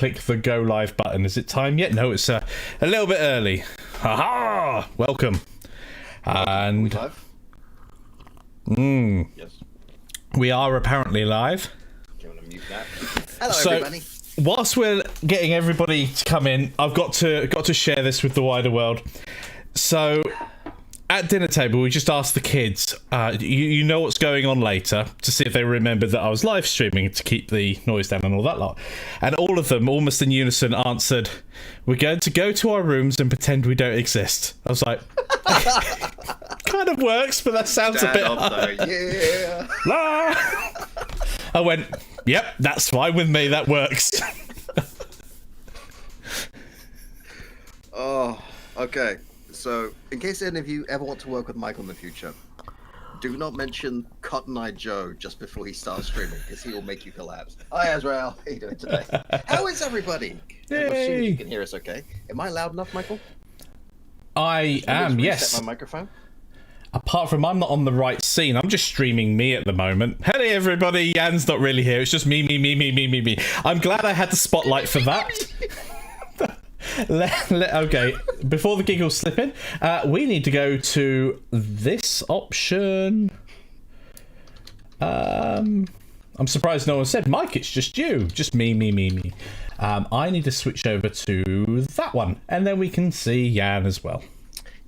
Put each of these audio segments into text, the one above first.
click the go live button. Is it time yet? No, it's a little bit early. Haha! Welcome. And Yes. We are apparently live. I'm gonna mute that. Hello, everybody. Whilst we're getting everybody to come in, I've got to share this with the wider world. So, at dinner table, we just asked the kids, you know what's going on later, to see if they remembered that I was live streaming to keep the noise down and all that lot. And all of them, almost in unison, answered, "We're going to go to our rooms and pretend we don't exist." I was like, kind of works, but that sounds a bit hard. Yeah. I went, yep, that's fine with me, that works. Oh, okay. So, in case any of you ever want to work with Michael in the future, do not mention Cotton Eye Joe just before he starts streaming, because he will make you collapse. Hi, Azrael. How are you doing today? How is everybody? I'm assuming you can hear us okay. Am I loud enough, Michael? I am, yes. My microphone? Apart from I'm not on the right scene, I'm just streaming me at the moment. Hey everybody, Jan's not really here. It's just me. I'm glad I had the spotlight for that. Okay, before the giggles slip in, we need to go to this option. I'm surprised no one said, Mike, it's just you. Just me. I need to switch over to that one, and then we can see Jan as well.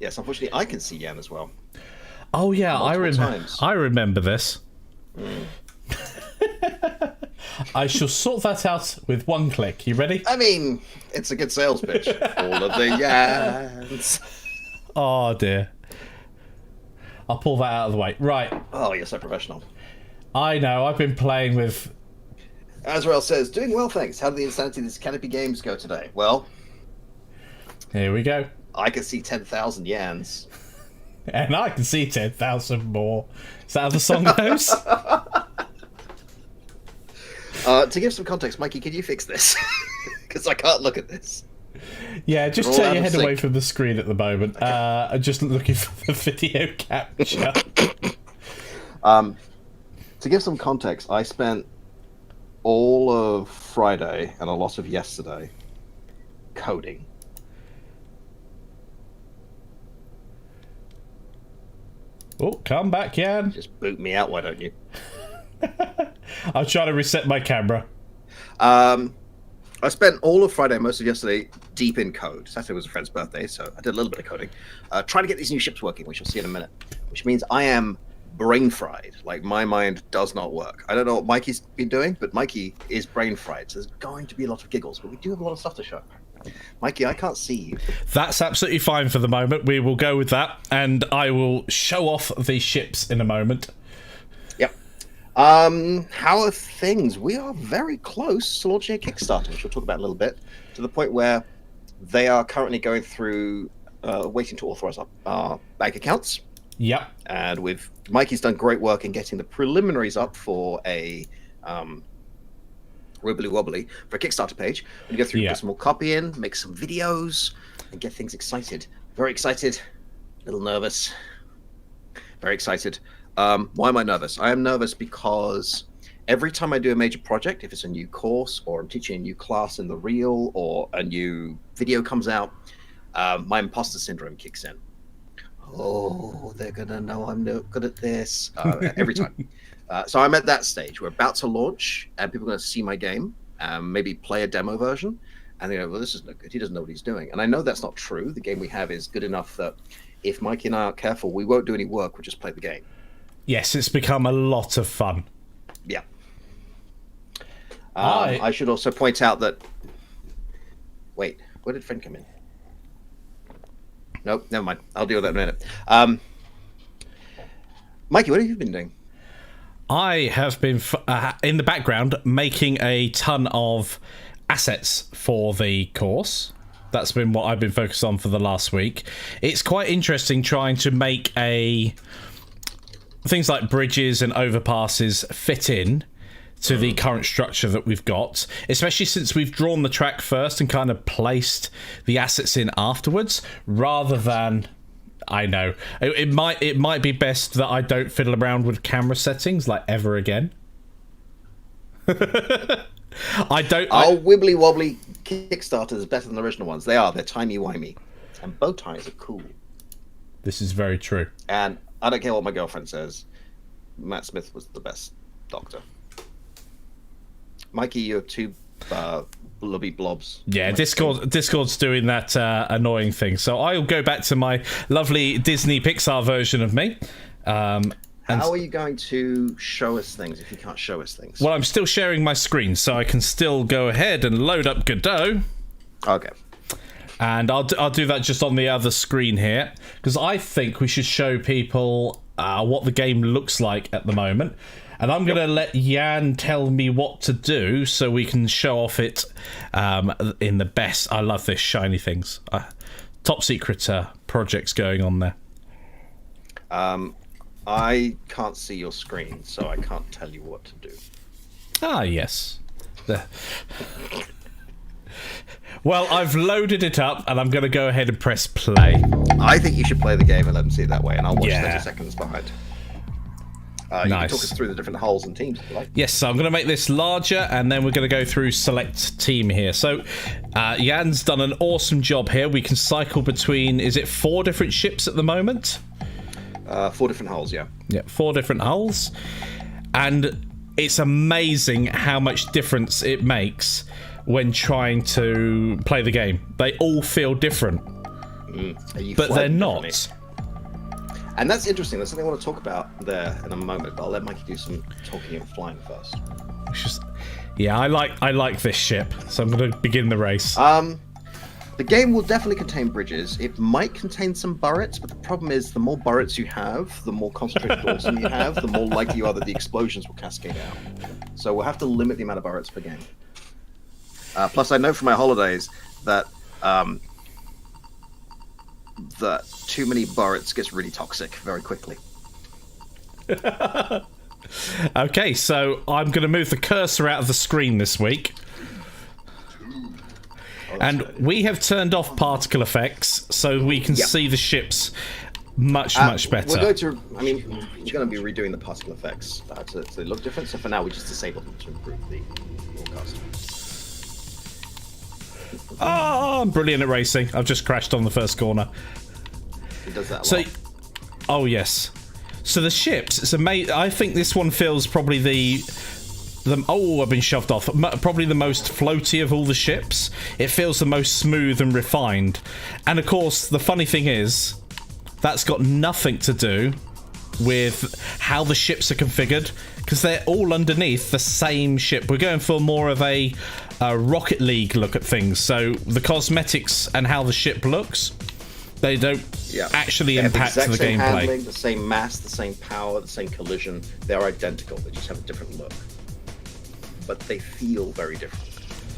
Yes, unfortunately, I can see Jan as well. Oh yeah, I remember this. I shall sort that out with one click. You ready? I mean, it's a good sales pitch. All of the Jans. Oh dear. I'll pull that out of the way. Right. Oh, you're so professional. I know, I've been playing with... Azrael says, doing well, thanks. How did the insanity of these Canopy games go today? Well... Here we go. I can see 10,000 Jans. And I can see 10,000 more. Is that how the song goes? To give some context, Mikey, can you fix this? Because I can't look at this. Yeah, just turn your head away from the screen at the moment. Okay. I'm just looking for the video capture. To give some context, I spent all of Friday and a lot of yesterday coding. Oh, come back, Jan. Just boot me out, why don't you? I'll try to reset my camera. I spent all of Friday, most of yesterday, deep in code. Saturday was a friend's birthday, so I did a little bit of coding. Trying to get these new ships working, which you'll see in a minute. Which means I am brain fried. Like, my mind does not work. I don't know what Mikey's been doing, but Mikey is brain fried. So there's going to be a lot of giggles, but we do have a lot of stuff to show. Mikey, I can't see you. That's absolutely fine for the moment. We will go with that, and I will show off the ships in a moment. Yep. How are things? We are very close to launching a Kickstarter, which we'll talk about in a little bit, to the point where they are currently going through, waiting to authorize our bank accounts. Yep. And Mikey's done great work in getting the preliminaries up for a wibbly wobbly for a Kickstarter page. We go through, get some more copy in, make some videos, and get things excited. Very excited, a little nervous. Very excited. Why am I nervous? I am nervous because every time I do a major project, if it's a new course or I'm teaching a new class in the real or a new video comes out, my imposter syndrome kicks in. Oh, they're gonna know I'm no good at this every time. So I'm at that stage. We're about to launch, and people are going to see my game, maybe play a demo version, and they go, well, this is no good. He doesn't know what he's doing. And I know that's not true. The game we have is good enough that if Mikey and I aren't careful, we won't do any work. We'll just play the game. Yes, it's become a lot of fun. Yeah. I should also point out that... Wait, where did Friend come in? Nope, never mind. I'll deal with that in a minute. Mikey, what have you been doing? I have been in the background making a ton of assets for the course. That's been what I've been focused on for the last week. It's quite interesting trying to make things like bridges and overpasses fit in to the current structure that we've got, especially since we've drawn the track first and kind of placed the assets in afterwards, rather than... I know. It might be best that I don't fiddle around with camera settings like ever again. Our wibbly wobbly Kickstarter is better than the original ones. They are. They're timey-wimey. And bow ties are cool. This is very true. And I don't care what my girlfriend says. Matt Smith was the best Doctor. Mikey, you're two blubby blobs. Yeah, Discord's doing that annoying thing. So I'll go back to my lovely Disney Pixar version of me. How are you going to show us things if you can't show us things? Well, I'm still sharing my screen, so I can still go ahead and load up Godot. Okay. And I'll do that just on the other screen here, because I think we should show people what the game looks like at the moment. And I'm going to let Jan tell me what to do so we can show off it in the best. I love this shiny things. Top secret projects going on there. I can't see your screen, so I can't tell you what to do. Ah, yes. Well, I've loaded it up, and I'm going to go ahead and press play. I think you should play the game and let them see it that way, and I'll watch 30 seconds behind. You can talk us through the different hulls and teams if you like. Yes, so I'm going to make this larger, and then we're going to go through select team here. So, Jan's done an awesome job here. We can cycle between, is it 4 different ships at the moment? 4 different hulls, yeah. Yeah, 4 different hulls. And it's amazing how much difference it makes when trying to play the game. They all feel different. But they're not. And that's interesting. That's something I want to talk about there in a moment, but I'll let Mikey do some talking and flying first. Yeah, I like this ship, so I'm going to begin the race. The game will definitely contain bridges. It might contain some burrets, but the problem is the more burrets you have, the more concentrated awesome you have, the more likely you are that the explosions will cascade out. So we'll have to limit the amount of burrets per game. Plus, I know from my holidays that too many burrets gets really toxic very quickly. Okay, so I'm going to move the cursor out of the screen this week. And we have turned off particle effects so we can see the ships much better. We're going to, we're going to be redoing the particle effects to look different. So for now, we just disable them to improve the broadcast. Oh, I'm brilliant at racing. I've just crashed on the first corner. It does that a lot. Oh yes. So the ships, it's amazing. I think this one feels probably I've been shoved off. Probably the most floaty of all the ships. It feels the most smooth and refined. And of course, the funny thing is, that's got nothing to do with how the ships are configured, because they're all underneath the same ship. We're going for more of a Rocket League look at things. So the cosmetics and how the ship looks, they don't actually impact the gameplay. Handling, the same mass, the same power, the same collision. They're identical. They just have a different look. But they feel very different.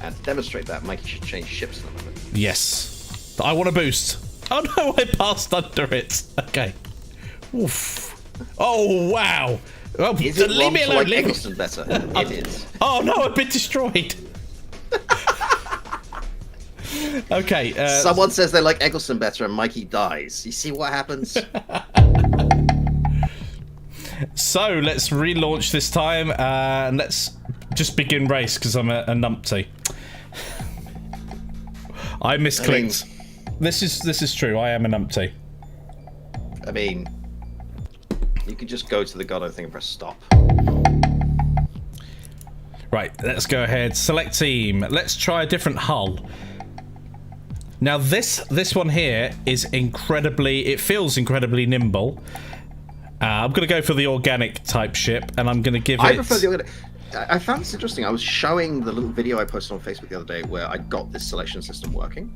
And to demonstrate that, Mikey should change ships in a moment. Yes. I want a boost. Oh no, I passed under it. Okay. Oof. Oh, wow. Oh, is it leave me alone. Like Eggleston better? It is. Oh no, I've been destroyed. Okay. Someone says they like Eggleston better and Mikey dies. You see what happens? So let's relaunch this time and let's just begin race because I'm a numpty. I misclicked. This is true. I am a numpty. I mean, you could just go to the Godot thing and press stop. Right, let's go ahead. Select team. Let's try a different hull. Now this one here is it feels incredibly nimble. I'm going to go for the organic type ship, and I'm going to give it... I prefer the organic... I found this interesting. I was showing the little video I posted on Facebook the other day where I got this selection system working,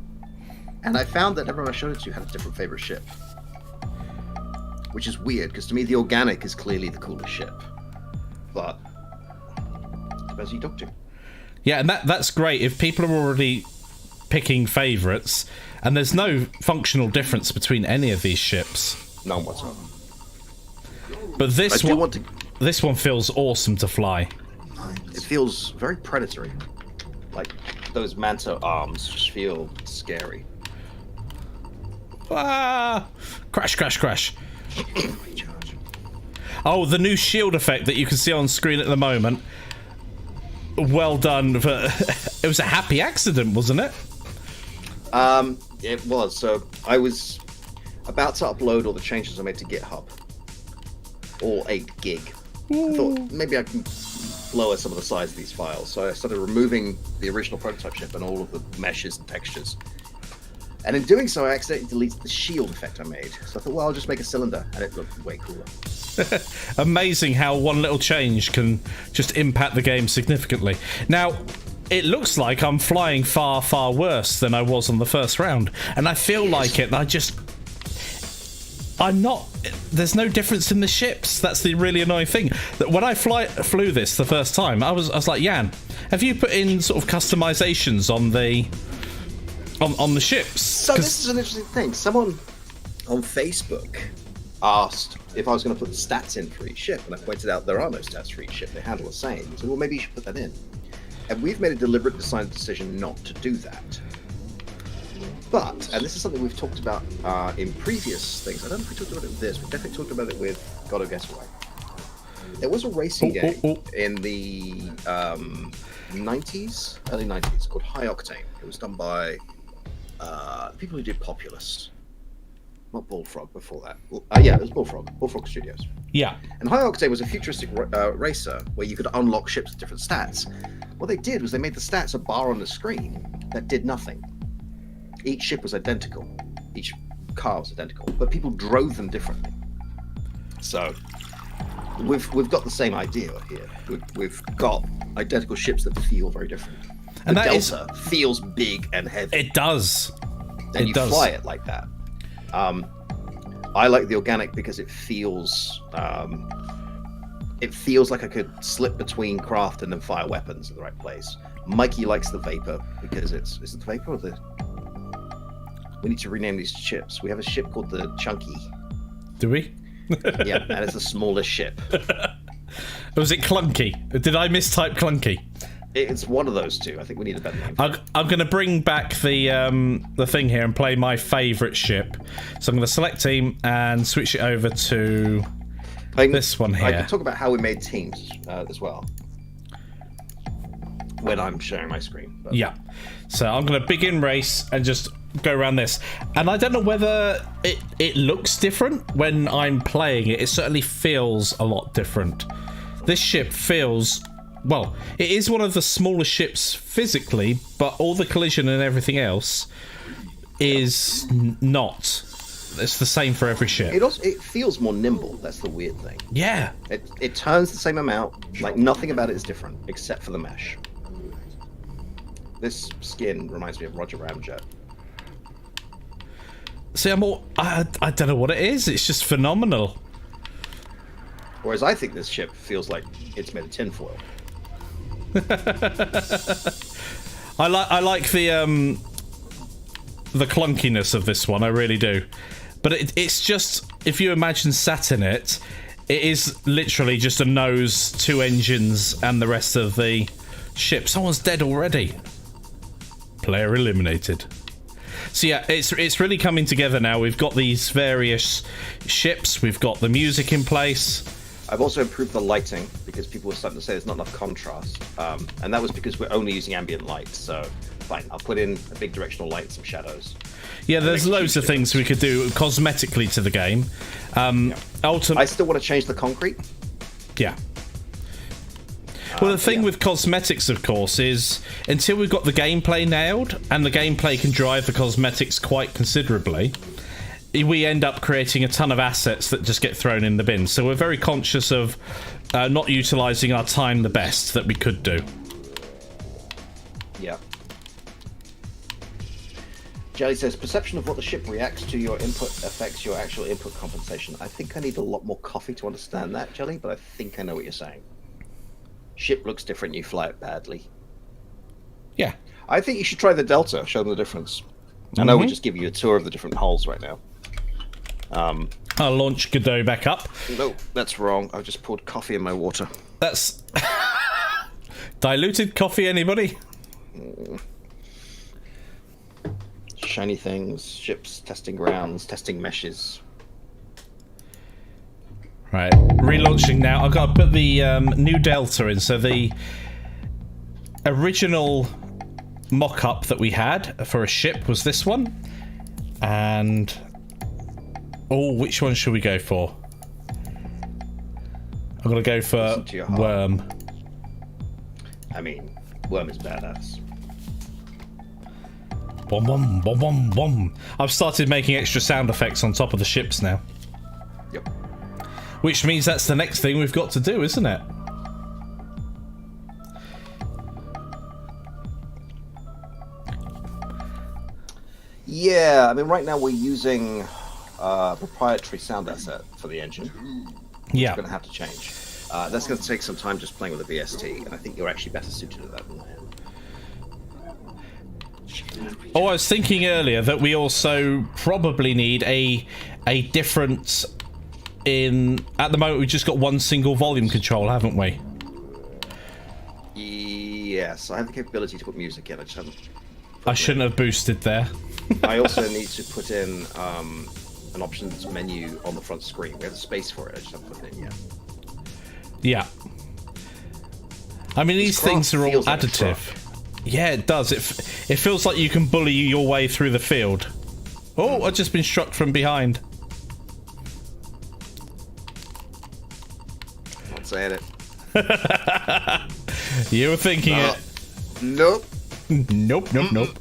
and I found that everyone I showed it to had a different favorite ship. Which is weird, because to me the organic is clearly the coolest ship. But... depends who you talk to. Yeah, and that's great. If people are already picking favourites, and there's no functional difference between any of these ships. None whatsoever. But this one feels awesome to fly. It feels very predatory. Like, those Manta arms just feel scary. Ah! Crash, crash, crash. Oh, the new shield effect that you can see on screen at the moment. well done. It was a happy accident, wasn't it? It was. So I was about to upload all the changes I made to GitHub, all 8 gig. I thought maybe I can lower some of the size of these files. So I started removing the original prototype ship and all of the meshes and textures. And in doing so, I accidentally deleted the shield effect I made. So I thought, well, I'll just make a cylinder, and it looked way cooler. Amazing how one little change can just impact the game significantly. Now, it looks like I'm flying far, far worse than I was on the first round. And I feel like it, and I'm not... There's no difference in the ships. That's the really annoying thing. That when I flew this the first time, I was like, Jan, have you put in sort of customizations on the ships? So this is an interesting thing. Someone on Facebook asked if I was going to put the stats in for each ship, and I pointed out there are no stats for each ship. They handle the same. He said, well, maybe you should put that in. And we've made a deliberate decision not to do that. But, and this is something we've talked about in previous things. I don't know if we talked about it with this. We definitely talked about it with Godot Getaway. There was a racing game in the 90s, early 90s, called High Octane. It was done by people who did Populous. Not Bullfrog before that. Yeah, it was Bullfrog Studios. Yeah. And High Octane was a futuristic racer where you could unlock ships with different stats. What they did was they made the stats a bar on the screen that did nothing. Each ship was identical. Each car was identical, but people drove them differently. So we've got the same idea here. We've got identical ships that feel very different. And the that Delta feels big and heavy. It does. And you fly it like that. I like the organic because it feels like I could slip between craft and then fire weapons in the right place. Mikey likes the Vapor because is it the Vapor or the... We need to rename these ships. We have a ship called the Chunky. Do we? Yeah, and it's the smallest ship. Was it Clunky? Did I mistype Clunky? It's one of those two. I think we need a better name. I'm going to bring back the thing here and play my favourite ship. So I'm going to select team and switch it over to this one here. I can talk about how we made teams as well when I'm sharing my screen. But... Yeah. So I'm going to begin race and just go around this. And I don't know whether it looks different when I'm playing it. It certainly feels a lot different. This ship feels... Well, it is one of the smallest ships physically, but all the collision and everything else is not. It's the same for every ship. It feels more nimble. That's the weird thing. Yeah. It turns the same amount. Like, nothing about it is different, except for the mesh. This skin reminds me of Roger Ramjet. See, I don't know what it is. It's just phenomenal. Whereas I think this ship feels like it's made of tinfoil. I like the clunkiness of this one. I really do. But it's just, if you imagine sat in it, it is literally just a nose, 2 engines, and the rest of the ship. Someone's dead already. Player eliminated. So yeah, it's really coming together now. We've got these various ships. We've got the music in place. I've also improved the lighting because people were starting to say there's not enough contrast. And that was because we're only using ambient light. So fine, I'll put in a big directional light and some shadows. Yeah, there's loads of things we could do cosmetically to the game. I still want to change the concrete. Yeah. Well, the thing with cosmetics, of course, is until we've got the gameplay nailed, and the gameplay can drive the cosmetics quite considerably, we end up creating a ton of assets that just get thrown in the bin. So we're very conscious of not utilising our time the best that we could do. Yeah. Jelly says, perception of what the ship reacts to your input affects your actual input compensation. I think I need a lot more coffee to understand that, Jelly, but I think I know what you're saying. Ship looks different, you fly it badly. Yeah. I think you should try the Delta, show them the difference. I know we just give you a tour of the different hulls right now. I'll launch Godot back up. No, that's wrong. I've just poured coffee in my water. That's... Diluted coffee, anybody? Shiny things, ships, testing grounds, testing meshes. Right, relaunching now. I've got to put the new Delta in, so the original mock-up that we had for a ship was this one. And... oh, which one should we go for? I'm going to go for Worm. I mean, Worm is badass. Bom, bom, bom, bom, bom. I've started making extra sound effects on top of the ships now. Yep. Which means that's the next thing we've got to do, isn't it? Yeah, I mean, right now we're using proprietary sound asset for the engine. Yeah. It's going to have to change. That's going to take some time just playing with the VST, and I think you're actually better suited to that than I am. Oh, I was thinking earlier that we also probably need a difference in... at the moment, we've just got one single volume control, haven't we? Yes, I have the capability to put music in. I just haven't... I shouldn't have boosted there. I also need to put in an options menu on the front screen. We have the space for it. I just haven't put it in yet. Yeah. I mean, these things are all additive. Yeah, it does. It feels like you can bully your way through the field. Oh, I've just been struck from behind. Not saying it. You were thinking it. Nope. Nope, nope, nope.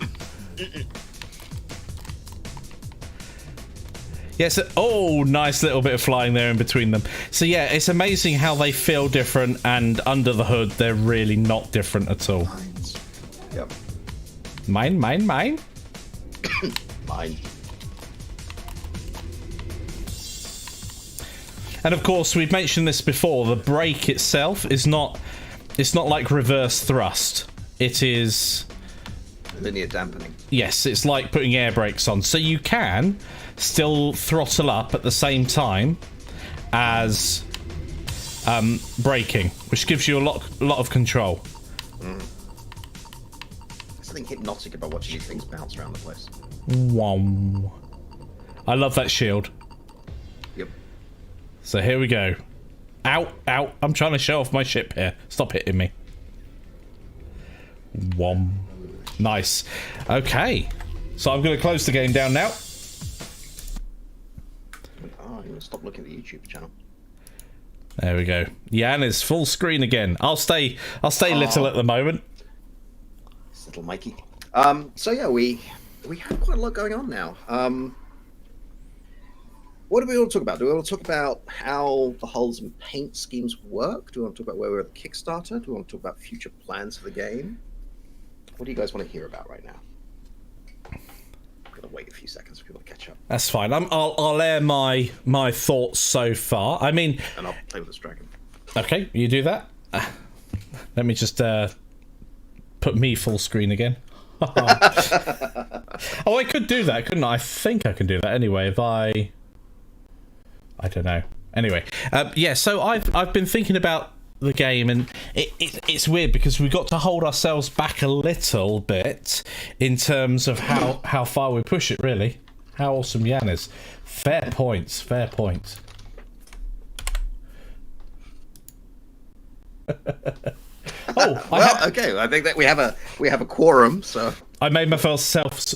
Yes, oh, nice little bit of flying there in between them. So yeah, it's amazing how they feel different, and under the hood, they're really not different at all. Yep. Mine. Mine. And of course, we've mentioned this before, the brake itself is not... it's not like reverse thrust. It is... linear dampening. Yes, it's like putting air brakes on. So you can still throttle up at the same time as braking, which gives you a lot of control. There's something hypnotic about watching these things bounce around the place. Wow. I love that shield. Yep. So here we go. Ow, ow. I'm trying to show off my ship here. Stop hitting me. Whom. Nice. Okay. So I'm going to close the game down now. Oh, I'm going to stop looking at the YouTube channel. There we go. Jan is full screen again. I'll stay little at the moment. It's little Mikey. So yeah, we have quite a lot going on now. What do we want to talk about? Do we want to talk about how the hulls and paint schemes work? Do we want to talk about where we're at the Kickstarter? Do we want to talk about future plans for the game? What do you guys want to hear about right now? I'm gonna wait a few seconds for people to catch up. That's fine. I'll air my thoughts so far. I mean, and I'll play with this dragon. Okay, you do that. Let me just put me full screen again. Oh, I could do that, couldn't I? I think I can do that anyway. If I don't know. Anyway, yeah. So I've been thinking about the game, and it's weird because we got to hold ourselves back a little bit in terms of how far we push it. Really, how awesome Jan is. Fair points. Fair points. Okay. I think that we have a quorum. So I made myself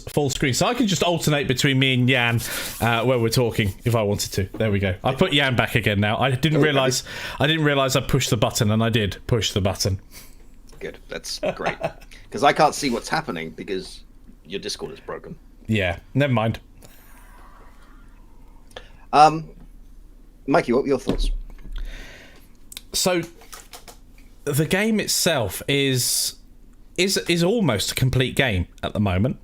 full screen, so I can just alternate between me and Jan where we're talking if I wanted to. There we go. I put Jan back again now. I didn't realize I pushed the button, and I did push the button. Good. That's great. Because I can't see what's happening because your Discord is broken. Yeah. Never mind. Mikey, what were your thoughts? So the game itself is almost a complete game at the moment.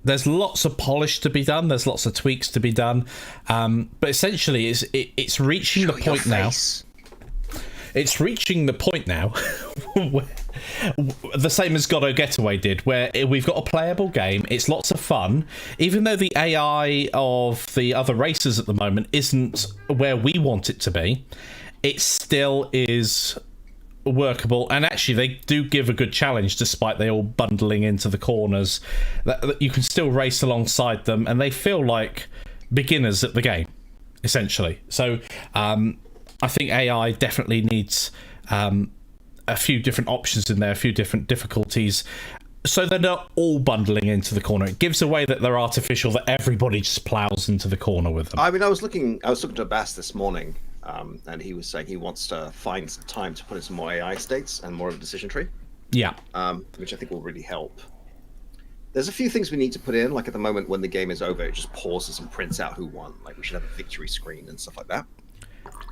There's lots of polish to be done. There's lots of tweaks to be done. But essentially, it's reaching the point now. It's reaching the point now, the same as Godot Getaway did, where we've got a playable game. It's lots of fun, even though the AI of the other races at the moment isn't where we want it to be. It still is workable, and actually they do give a good challenge despite they all bundling into the corners. That you can still race alongside them, and they feel like beginners at the game, essentially. So I think AI definitely needs a a few different options in there, a few different difficulties, so they're not all bundling into the corner. It gives away that they're artificial, that everybody just plows into the corner with them. I mean, I was talking to Bass this morning, and he was saying he wants to find some time to put in some more AI states and more of a decision tree. Yeah. Which I think will really help. There's a few things we need to put in, like at the moment when the game is over, it just pauses and prints out who won. Like we should have a victory screen and stuff like that.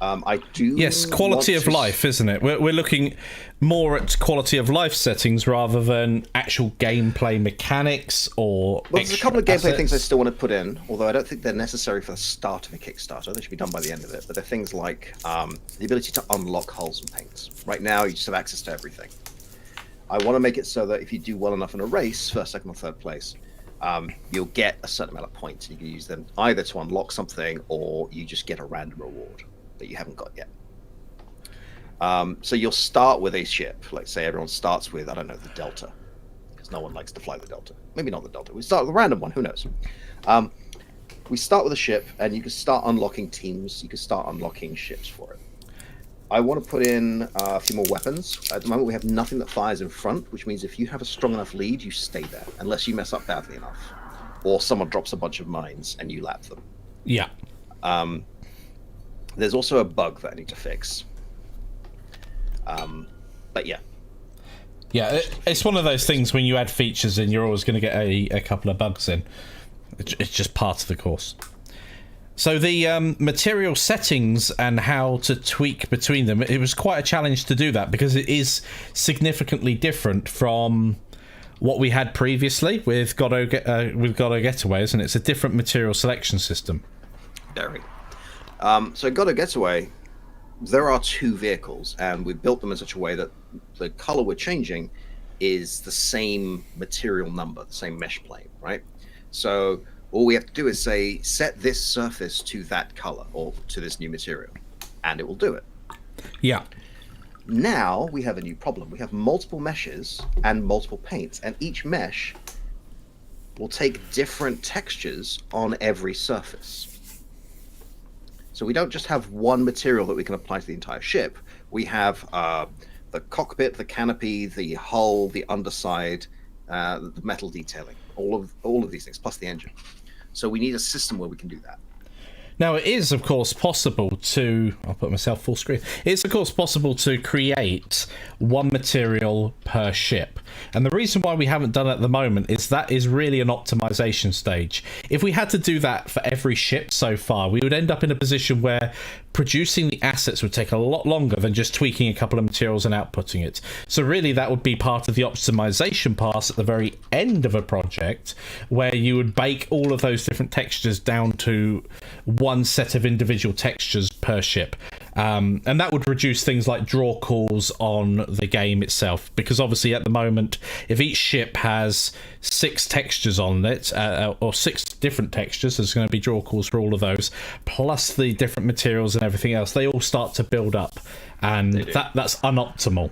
I do. Yes, quality of life, isn't it? We're looking more at quality of life settings rather than actual gameplay mechanics or. Well, there's a couple of gameplay things I still want to put in, although I don't think they're necessary for the start of a Kickstarter. They should be done by the end of it. But they're things like the ability to unlock hulls and paints. Right now, you just have access to everything. I want to make it so that if you do well enough in a race, first, second, or third place, you'll get a certain amount of points. You can use them either to unlock something or you just get a random reward that you haven't got yet. So you'll start with a ship. Like say everyone starts with, I don't know, the Delta, because no one likes to fly the Delta. Maybe not the Delta. We start with a random one. Who knows? We start with a ship, and you can start unlocking teams. You can start unlocking ships for it. I want to put in a few more weapons. At the moment, we have nothing that fires in front, which means if you have a strong enough lead, you stay there, unless you mess up badly enough, or someone drops a bunch of mines and you lap them. Yeah. There's also a bug that I need to fix. But yeah. Yeah, it's one of those things when you add features in, you're always going to get a couple of bugs in. It's just part of the course. So the material settings and how to tweak between them, it was quite a challenge to do that because it is significantly different from what we had previously with Godot Getaway, isn't it? It's a different material selection system. Very. So Godot Getaway, there are two vehicles, and we've built them in such a way that the color we're changing is the same material number, the same mesh plane, right? So all we have to do is say, set this surface to that color or to this new material, and it will do it. Yeah. Now we have a new problem. We have multiple meshes and multiple paints, and each mesh will take different textures on every surface. So we don't just have one material that we can apply to the entire ship. We have the cockpit, the canopy, the hull, the underside, the metal detailing, all of these things, plus the engine. So we need a system where we can do that. Now, it is, of course, possible to... I'll put myself full screen. It's, of course, possible to create one material per ship. And the reason why we haven't done it at the moment is that is really an optimization stage. If we had to do that for every ship so far, we would end up in a position where producing the assets would take a lot longer than just tweaking a couple of materials and outputting it. So really, that would be part of the optimization pass at the very end of a project, where you would bake all of those different textures down to one set of individual textures per ship. And that would reduce things like draw calls on the game itself, because obviously at the moment, if each ship has 6 textures on it, or 6 different textures, there's going to be draw calls for all of those, plus the different materials and everything else. They all start to build up, and that's unoptimal.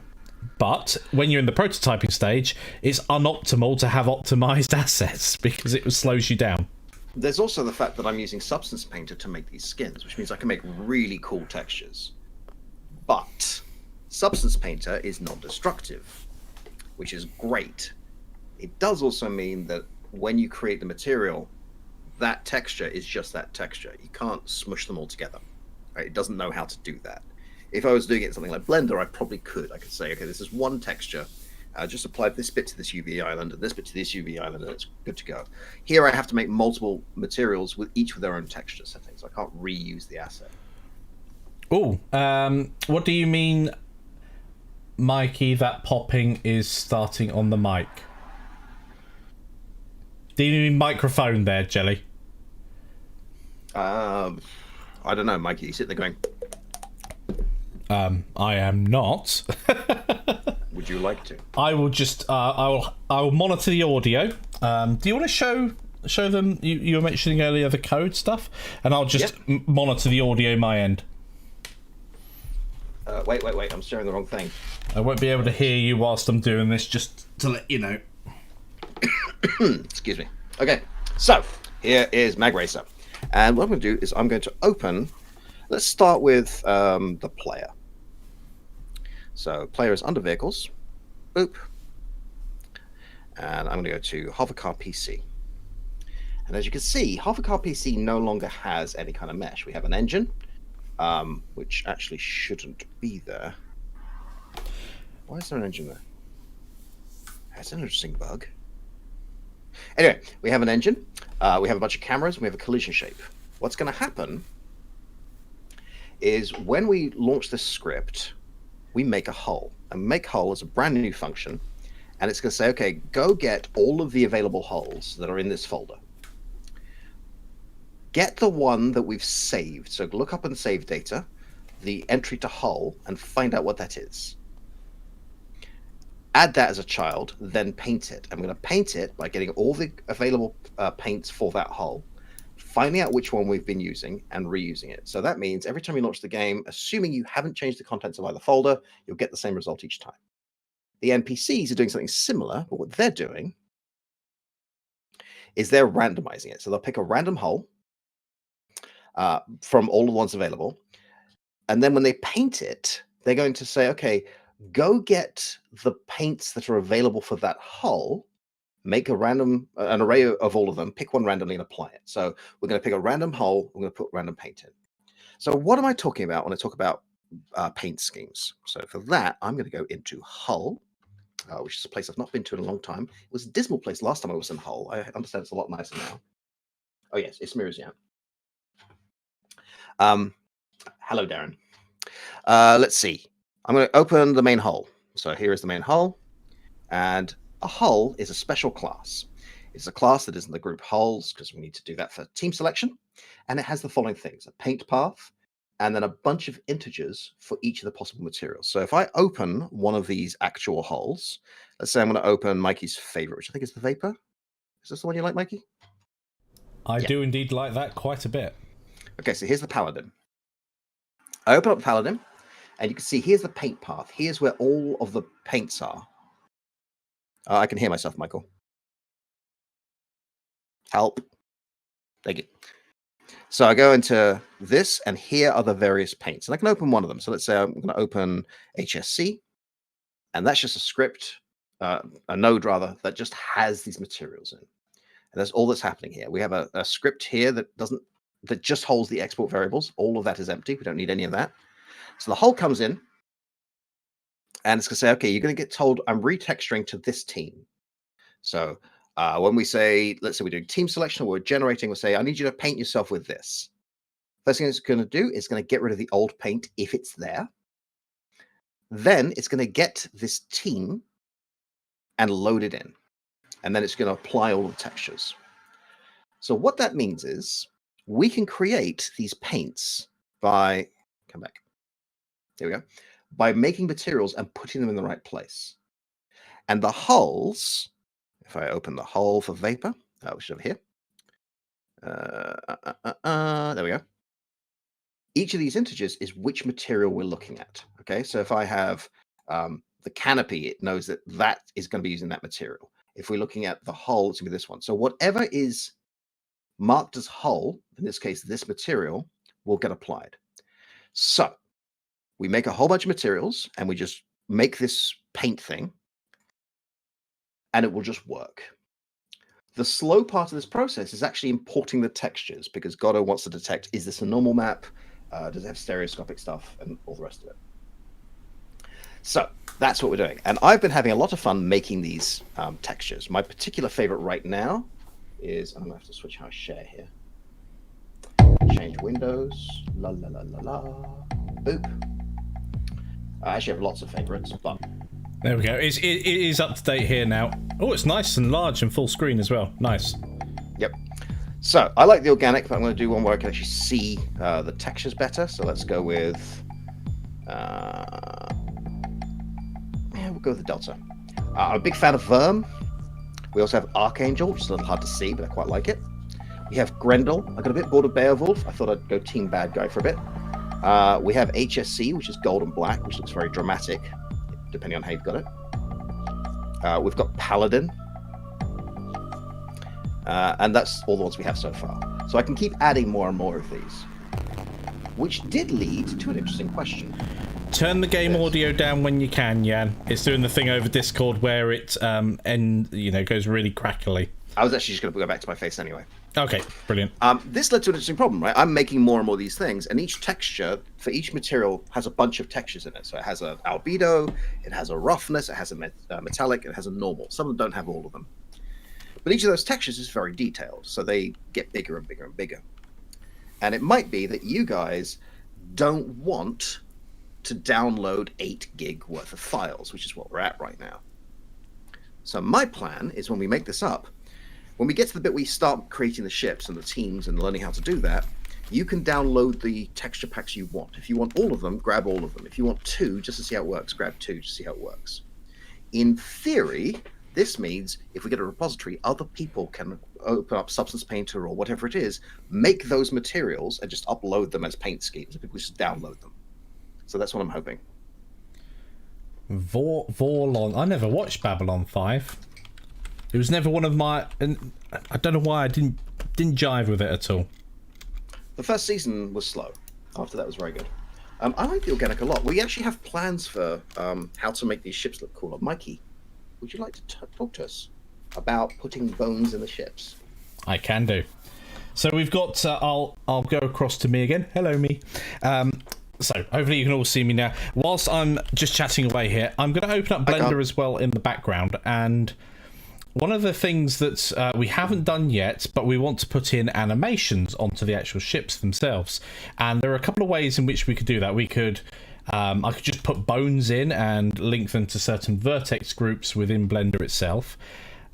But when you're in the prototyping stage, it's unoptimal to have optimized assets because it slows you down. There's also the fact that I'm using Substance Painter to make these skins, which means I can make really cool textures. But Substance Painter is non-destructive, which is great. It does also mean that when you create the material, that texture is just that texture. You can't smush them all together. Right? It doesn't know how to do that. If I was doing it in something like Blender, I probably could. I could say, okay, this is one texture. Just apply this bit to this UV island and this bit to this UV island, and it's good to go. Here I have to make multiple materials with each with their own texture settings. I can't reuse the asset. Oh, what do you mean, Mikey, that popping is starting on the mic? Do you mean microphone there, Jelly? I don't know, Mikey. You sit there going... I am not. Would you like to? I will just. I will monitor the audio. Do you want to show them? You were mentioning earlier the code stuff, and I'll just monitor the audio my end. Wait. I'm sharing the wrong thing. I won't be able to hear you whilst I'm doing this. Just to let you know. Excuse me. Okay. So here is Magracer, and what I'm going to do is I'm going to open. Let's start with the player. So player is under vehicles. Boop. And I'm going to go to hovercar PC. And as you can see, hovercar PC no longer has any kind of mesh. We have an engine, which actually shouldn't be there. Why is there an engine there? That's an interesting bug. Anyway, we have an engine, we have a bunch of cameras, we have a collision shape. What's going to happen is when we launch this script, we make a hull. And make hull is a brand new function, and it's going to say, okay, go get all of the available hulls that are in this folder. Get the one that we've saved. So look up in save data, the entry to hull, and find out what that is. Add that as a child, then paint it. I'm going to paint it by getting all the available paints for that hull, finding out which one we've been using, and reusing it. So that means every time you launch the game, assuming you haven't changed the contents of either folder, you'll get the same result each time. The NPCs are doing something similar, but what they're doing is they're randomizing it. So they'll pick a random hull from all the ones available, and then when they paint it, they're going to say, okay, go get the paints that are available for that hull, make an array of all of them, pick one randomly and apply it. So we're going to pick a random hull, we're going to put random paint in. So what am I talking about when I talk about paint schemes? So for that, I'm going to go into Hull, which is a place I've not been to in a long time. It was a dismal place last time I was in Hull. I understand it's a lot nicer now. Oh yes, it's mirrors, yeah. Hello, Darren. Let's see. I'm going to open the main hull. So here is the main hull, and a hull is a special class. It's a class that is in the group hulls because we need to do that for team selection, and it has the following things: a paint path, and then a bunch of integers for each of the possible materials. So if I open one of these actual hulls, let's say I'm going to open Mikey's favorite, which I think is the Vapor. Is this the one you like, Mikey? I do indeed like that quite a bit. Okay, so here's the Paladin. I open up Paladin, and you can see here's the paint path. Here's where all of the paints are. I can hear myself, Michael. Help. Thank you. So I go into this, and here are the various paints. And I can open one of them. So let's say I'm going to open HSC, and that's just a script, a node rather, that just has these materials in. And that's all that's happening here. We have a script here that just holds the export variables. All of that is empty. We don't need any of that. So the hull comes in, and it's going to say, okay, you're going to get told I'm retexturing to this team. So when we say, let's say we're doing team selection, we're generating, we'll say, I need you to paint yourself with this. First thing it's going to do is going to get rid of the old paint if it's there. Then it's going to get this team and load it in. And then it's going to apply all the textures. So what that means is we can create these paints by, come back. There we go. By making materials and putting them in the right place. And the hulls, if I open the hull for Vapor, which is over here. There we go. Each of these integers is which material we're looking at. Okay, so if I have the Canopy, it knows that that is going to be using that material. If we're looking at the hull, it's going to be this one. So whatever is marked as hull, in this case, this material, will get applied. So we make a whole bunch of materials, and we just make this paint thing, and it will just work. The slow part of this process is actually importing the textures, because Godot wants to detect, is this a normal map? Does it have stereoscopic stuff, and all the rest of it. So that's what we're doing. And I've been having a lot of fun making these textures. My particular favorite right now is, I'm going to have to switch how I share here. Change windows. La, la, la, la, la. Boop. I actually have lots of favorites, but... There we go. It is up to date here now. Oh, it's nice and large and full screen as well. Nice. Yep. So I like the organic, but I'm going to do one where I can actually see the textures better. So let's go with... we'll go with the Delta. I'm a big fan of Verm. We also have Archangel, which is a little hard to see, but I quite like it. We have Grendel. I got a bit bored of Beowulf. I thought I'd go Team Bad Guy for a bit. We have HSC, which is gold and black, which looks very dramatic, depending on how you've got it. We've got Paladin. And that's all the ones we have so far. So I can keep adding more and more of these. Which did lead to an interesting question. Turn the game audio down when you can, Jan. It's doing the thing over Discord where it goes really crackly. I was actually just going to go back to my face anyway. Okay, brilliant. This led to an interesting problem, right? I'm making more and more of these things, and each texture for each material has a bunch of textures in it. So it has an albedo, it has a roughness, it has a metallic, it has a normal. Some of them don't have all of them. But each of those textures is very detailed, so they get bigger and bigger and bigger. And it might be that you guys don't want to download 8 gig worth of files, which is what we're at right now. So my plan is when we make this up, when we get to the bit where you start creating the ships and the teams and learning how to do that, you can download the texture packs you want. If you want all of them, grab all of them. If you want 2, just to see how it works, grab 2 to see how it works. In theory, this means if we get a repository, other people can open up Substance Painter or whatever it is, make those materials and just upload them as paint schemes. People just download them. So that's what I'm hoping. Vorlon. I never watched Babylon 5. It was never one of my... And I don't know why I didn't jive with it at all. The first season was slow. After that was very good. I like the organic a lot. We actually have plans for how to make these ships look cooler. Mikey, would you like to talk to us about putting bones in the ships? I can do. So we've got... I'll go across to me again. Hello, me. So hopefully you can all see me now. Whilst I'm just chatting away here, I'm going to open up Blender as well in the background, and... One of the things that we haven't done yet, but we want to put in animations onto the actual ships themselves. And there are a couple of ways in which we could do that. We could, I could just put bones in and link them to certain vertex groups within Blender itself.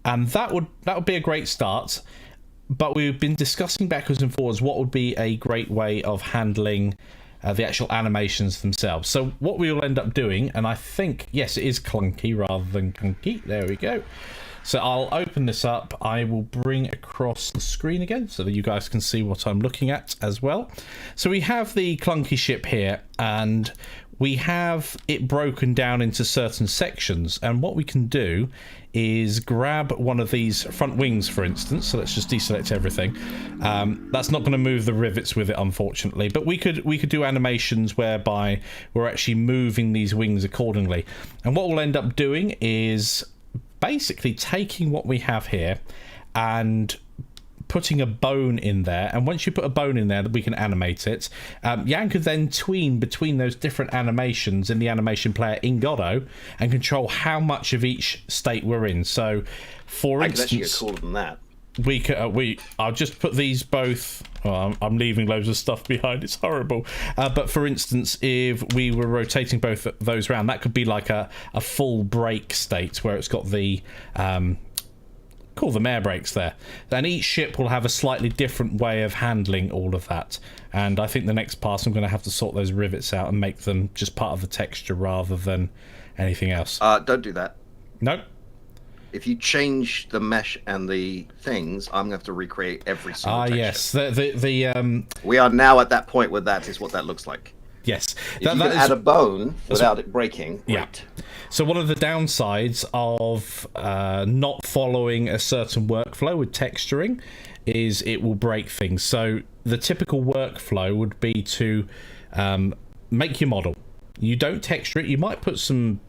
And that would be a great start. But we've been discussing backwards and forwards what would be a great way of handling the actual animations themselves. So what we will end up doing, and I think, yes, it is clunky rather than clunky. There we go. So I'll open this up. I will bring across the screen again so that you guys can see what I'm looking at as well. So we have the clunky ship here, and we have it broken down into certain sections. And what we can do is grab one of these front wings, for instance. So let's just deselect everything. That's not going to move the rivets with it, unfortunately. But we could do animations whereby we're actually moving these wings accordingly. And what we'll end up doing is basically taking what we have here and putting a bone in there, and once you put a bone in there, we can animate it. Jan could then tween between those different animations in the animation player in Godot and control how much of each state we're in. So, for instance, I could actually get cooler than that. We could, I'll just put these both. Well, I'm leaving loads of stuff behind. It's horrible. But for instance, if we were rotating both of those around, that could be like a full brake state where it's got the call them air brakes there. Then each ship will have a slightly different way of handling all of that. And I think the next pass, I'm going to have to sort those rivets out and make them just part of the texture rather than anything else. Don't do that. No. If you change the mesh and the things, I'm going to have to recreate every single texture. Yes. The we are now at that point where that is what that looks like. Yes. If you can add a bone without it breaking, yeah. Right. So one of the downsides of not following a certain workflow with texturing is it will break things. So the typical workflow would be to make your model. You don't texture it. You might put some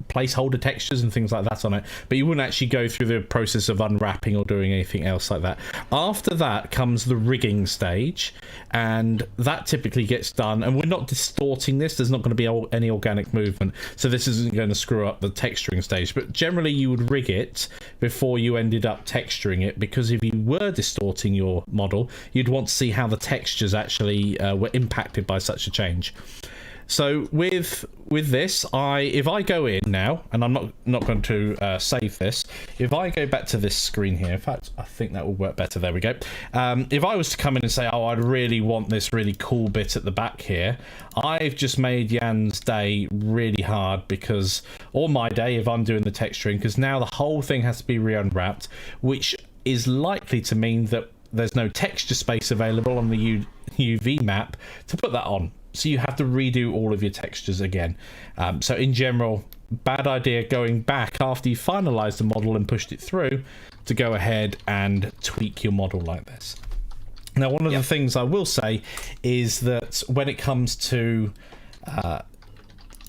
placeholder textures and things like that on it, but you wouldn't actually go through the process of unwrapping or doing anything else like that. After that comes the rigging stage, and that typically gets done, and we're not distorting this. There's not going to be any organic movement, so this isn't going to screw up the texturing stage, but generally you would rig it before you ended up texturing it, because if you were distorting your model, you'd want to see how the textures actually were impacted by such a change. So with this, if I go in now, and I'm not going to save this, if I go back to this screen here, in fact, I think that will work better. There we go. If I was to come in and say, oh, I'd really want this really cool bit at the back here, I've just made Jan's day really hard, because, or my day if I'm doing the texturing, because now the whole thing has to be re-unwrapped, which is likely to mean that there's no texture space available on the UV map to put that on. So you have to redo all of your textures again. So in general, bad idea going back after you finalized the model and pushed it through to go ahead and tweak your model like this. Now, one of the things I will say is that when it comes to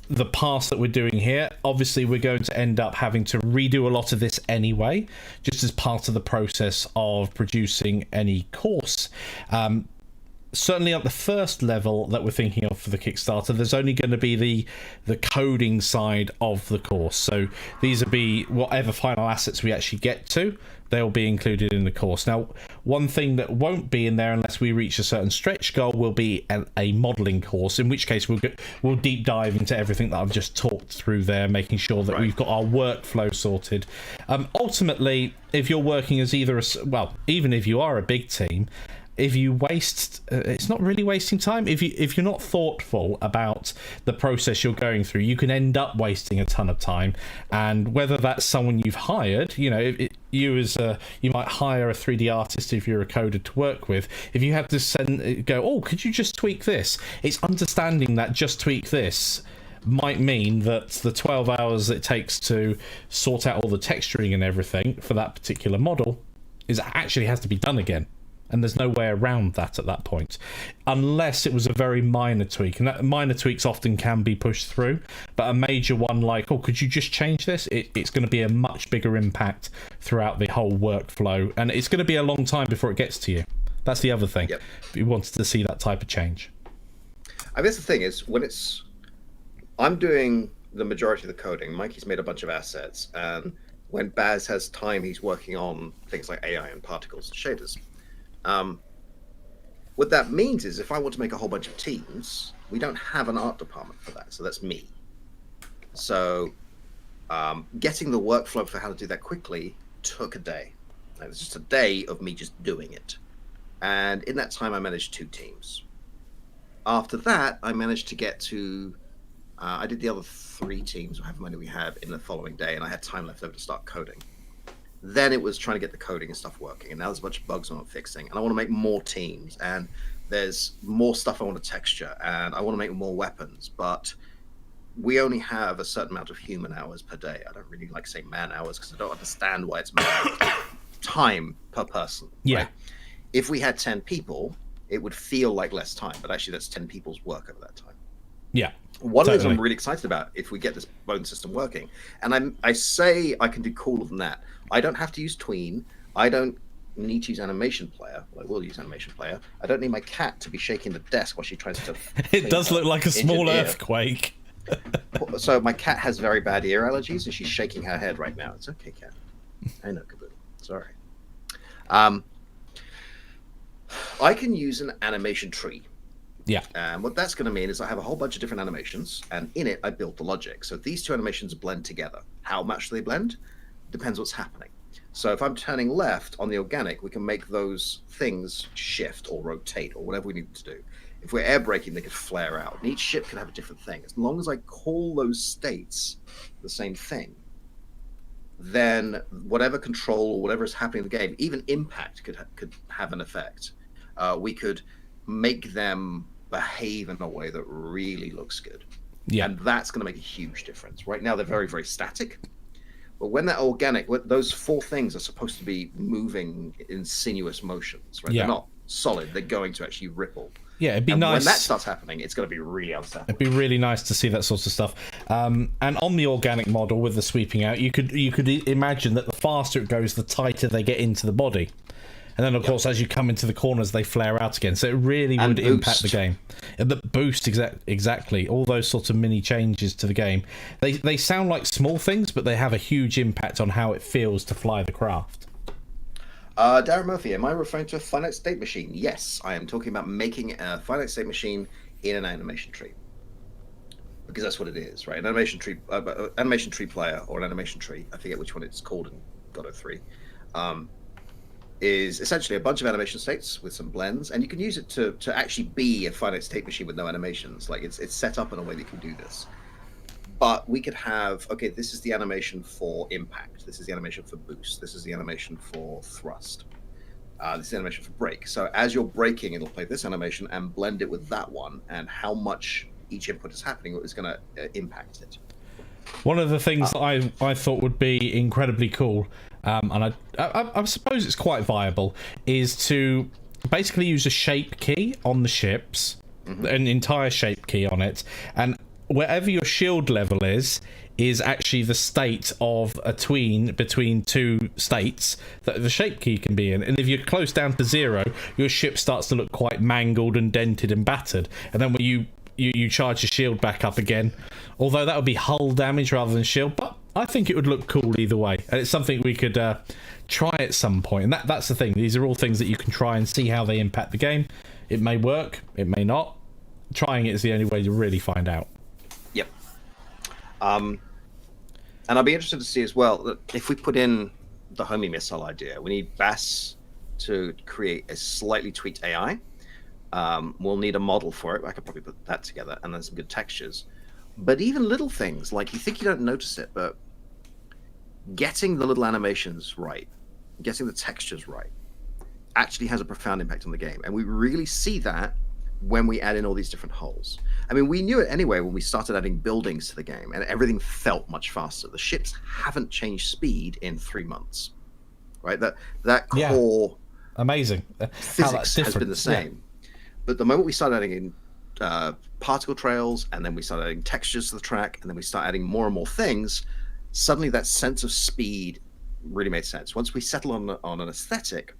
the pass that we're doing here. Obviously, we're going to end up having to redo a lot of this anyway, just as part of the process of producing any course. Certainly at the first level that we're thinking of for the Kickstarter, there's only going to be the coding side of the course. So these will be whatever final assets we actually get to, they'll be included in the course. Now, one thing that won't be in there unless we reach a certain stretch goal will be a modelling course, in which case we'll deep dive into everything that I've just talked through there, making sure that we've got our workflow sorted. Ultimately, if you're working as even if you are a big team, if you waste, it's not really wasting time. If you're not thoughtful about the process you're going through, you can end up wasting a ton of time. And whether that's someone you've hired, you might hire a 3D artist if you're a coder to work with. If you have to could you just tweak this? It's understanding that just tweak this might mean that the 12 hours it takes to sort out all the texturing and everything for that particular model actually has to be done again. And there's no way around that at that point, unless it was a very minor tweak. And that minor tweaks often can be pushed through, but a major one like, could you just change this? It's going to be a much bigger impact throughout the whole workflow, and it's going to be a long time before it gets to you. That's the other thing. Yep. We wanted to see that type of change. I guess the thing is, I'm doing the majority of the coding. Mikey's made a bunch of assets, and when Baz has time, he's working on things like AI and particles and shaders. What that means is if I want to make a whole bunch of teams, we don't have an art department for that. So that's me. So getting the workflow for how to do that quickly took a day. It was just a day of me just doing it. And in that time, I managed 2 teams. After that, I managed to get to, I did the other 3 teams, however many we had, in the following day, and I had time left over to start coding. Then it was trying to get the coding and stuff working, and now there's a bunch of bugs I'm fixing, and I want to make more teams, and there's more stuff I want to texture, and I want to make more weapons, but we only have a certain amount of human hours per day. I don't really like saying man hours because I don't understand why it's man hours. Time per person. Yeah. Right? If we had 10 people, it would feel like less time, but actually that's 10 people's work over that time. Yeah. One of the things I'm really excited about if we get this bone system working, and I say I can do cooler than that. I don't have to use tween. I don't need to use animation player. Well, I will use animation player. I don't need my cat to be shaking the desk while she tries to. It does look like a small earthquake. So my cat has very bad ear allergies, and she's shaking her head right now. It's okay, cat. I know, Kaboo. Sorry. I can use an animation tree. Yeah. And what that's going to mean is I have a whole bunch of different animations, and in it I built the logic. So these 2 animations blend together. How much do they blend? Depends what's happening. So if I'm turning left on the organic, we can make those things shift or rotate or whatever we need to do. If we're air braking, they could flare out. And each ship can have a different thing. As long as I call those states the same thing, then whatever control or whatever is happening in the game, even impact could have an effect. We could make them behave in a way that really looks good. Yeah. And that's going to make a huge difference. Right now, they're very, very static. But when they're organic, those 4 things are supposed to be moving in sinuous motions, right? Yeah. They're not solid. They're going to actually ripple. Yeah, it'd be nice. When that starts happening, it's going to be really unsettling. It'd be really nice to see that sort of stuff. And on the organic model with the sweeping out, you could imagine that the faster it goes, the tighter they get into the body. And then, of course, as you come into the corners, they flare out again. So it really would impact the game. The boost, exactly. All those sorts of mini changes to the game. They sound like small things, but they have a huge impact on how it feels to fly the craft. Darren Murphy, am I referring to a finite state machine? Yes, I am talking about making a finite state machine in an animation tree. Because that's what it is, right? An animation tree player, or an animation tree, I forget which one it's called in Godot 3, is essentially a bunch of animation states with some blends, and you can use it to actually be a finite state machine with no animations. Like it's set up in a way that you can do this. But we could have, okay, this is the animation for impact. This is the animation for boost. This is the animation for thrust. This is the animation for brake. So as you're braking, it'll play this animation and blend it with that one, and how much each input is happening is going to impact it. One of the things that I thought would be incredibly cool, and I suppose it's quite viable, is to basically use a shape key on the ships, an entire shape key on it, and wherever your shield level is actually the state of a between two states that the shape key can be in. And if you're close down to 0, your ship starts to look quite mangled and dented and battered. And then when you charge your shield back up again, although that would be hull damage rather than shield, but I think it would look cool either way. And it's something we could try at some point. And that's the thing. These are all things that you can try and see how they impact the game. It may work, it may not. Trying it is the only way to really find out. Yep. And I'd be interested to see as well that if we put in the homing missile idea, we need Bass to create a slightly tweaked AI. We'll need a model for it. I could probably put that together, and then some good textures. But even little things, like you think you don't notice it, but getting the little animations right, getting the textures right, actually has a profound impact on the game. And we really see that when we add in all these different holes. I mean, we knew it anyway when we started adding buildings to the game, and everything felt much faster. The ships haven't changed speed in 3 months, right? That core amazing physics has been the same. Yeah. But the moment we started adding in particle trails, and then we started adding textures to the track, and then we start adding more and more things, suddenly that sense of speed really made sense. Once we settled on an aesthetic,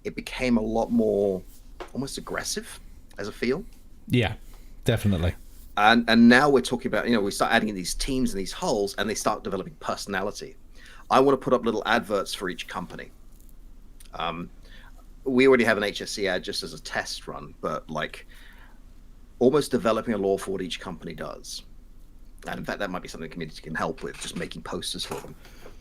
it became a lot more almost aggressive as a feel. Yeah, definitely. And now we're talking about, we start adding in these teams and these holes, and they start developing personality. I want to put up little adverts for each company. We already have an HSC ad just as a test run, but like almost developing a lore for what each company does. And in fact, that might be something the community can help with, just making posters for them.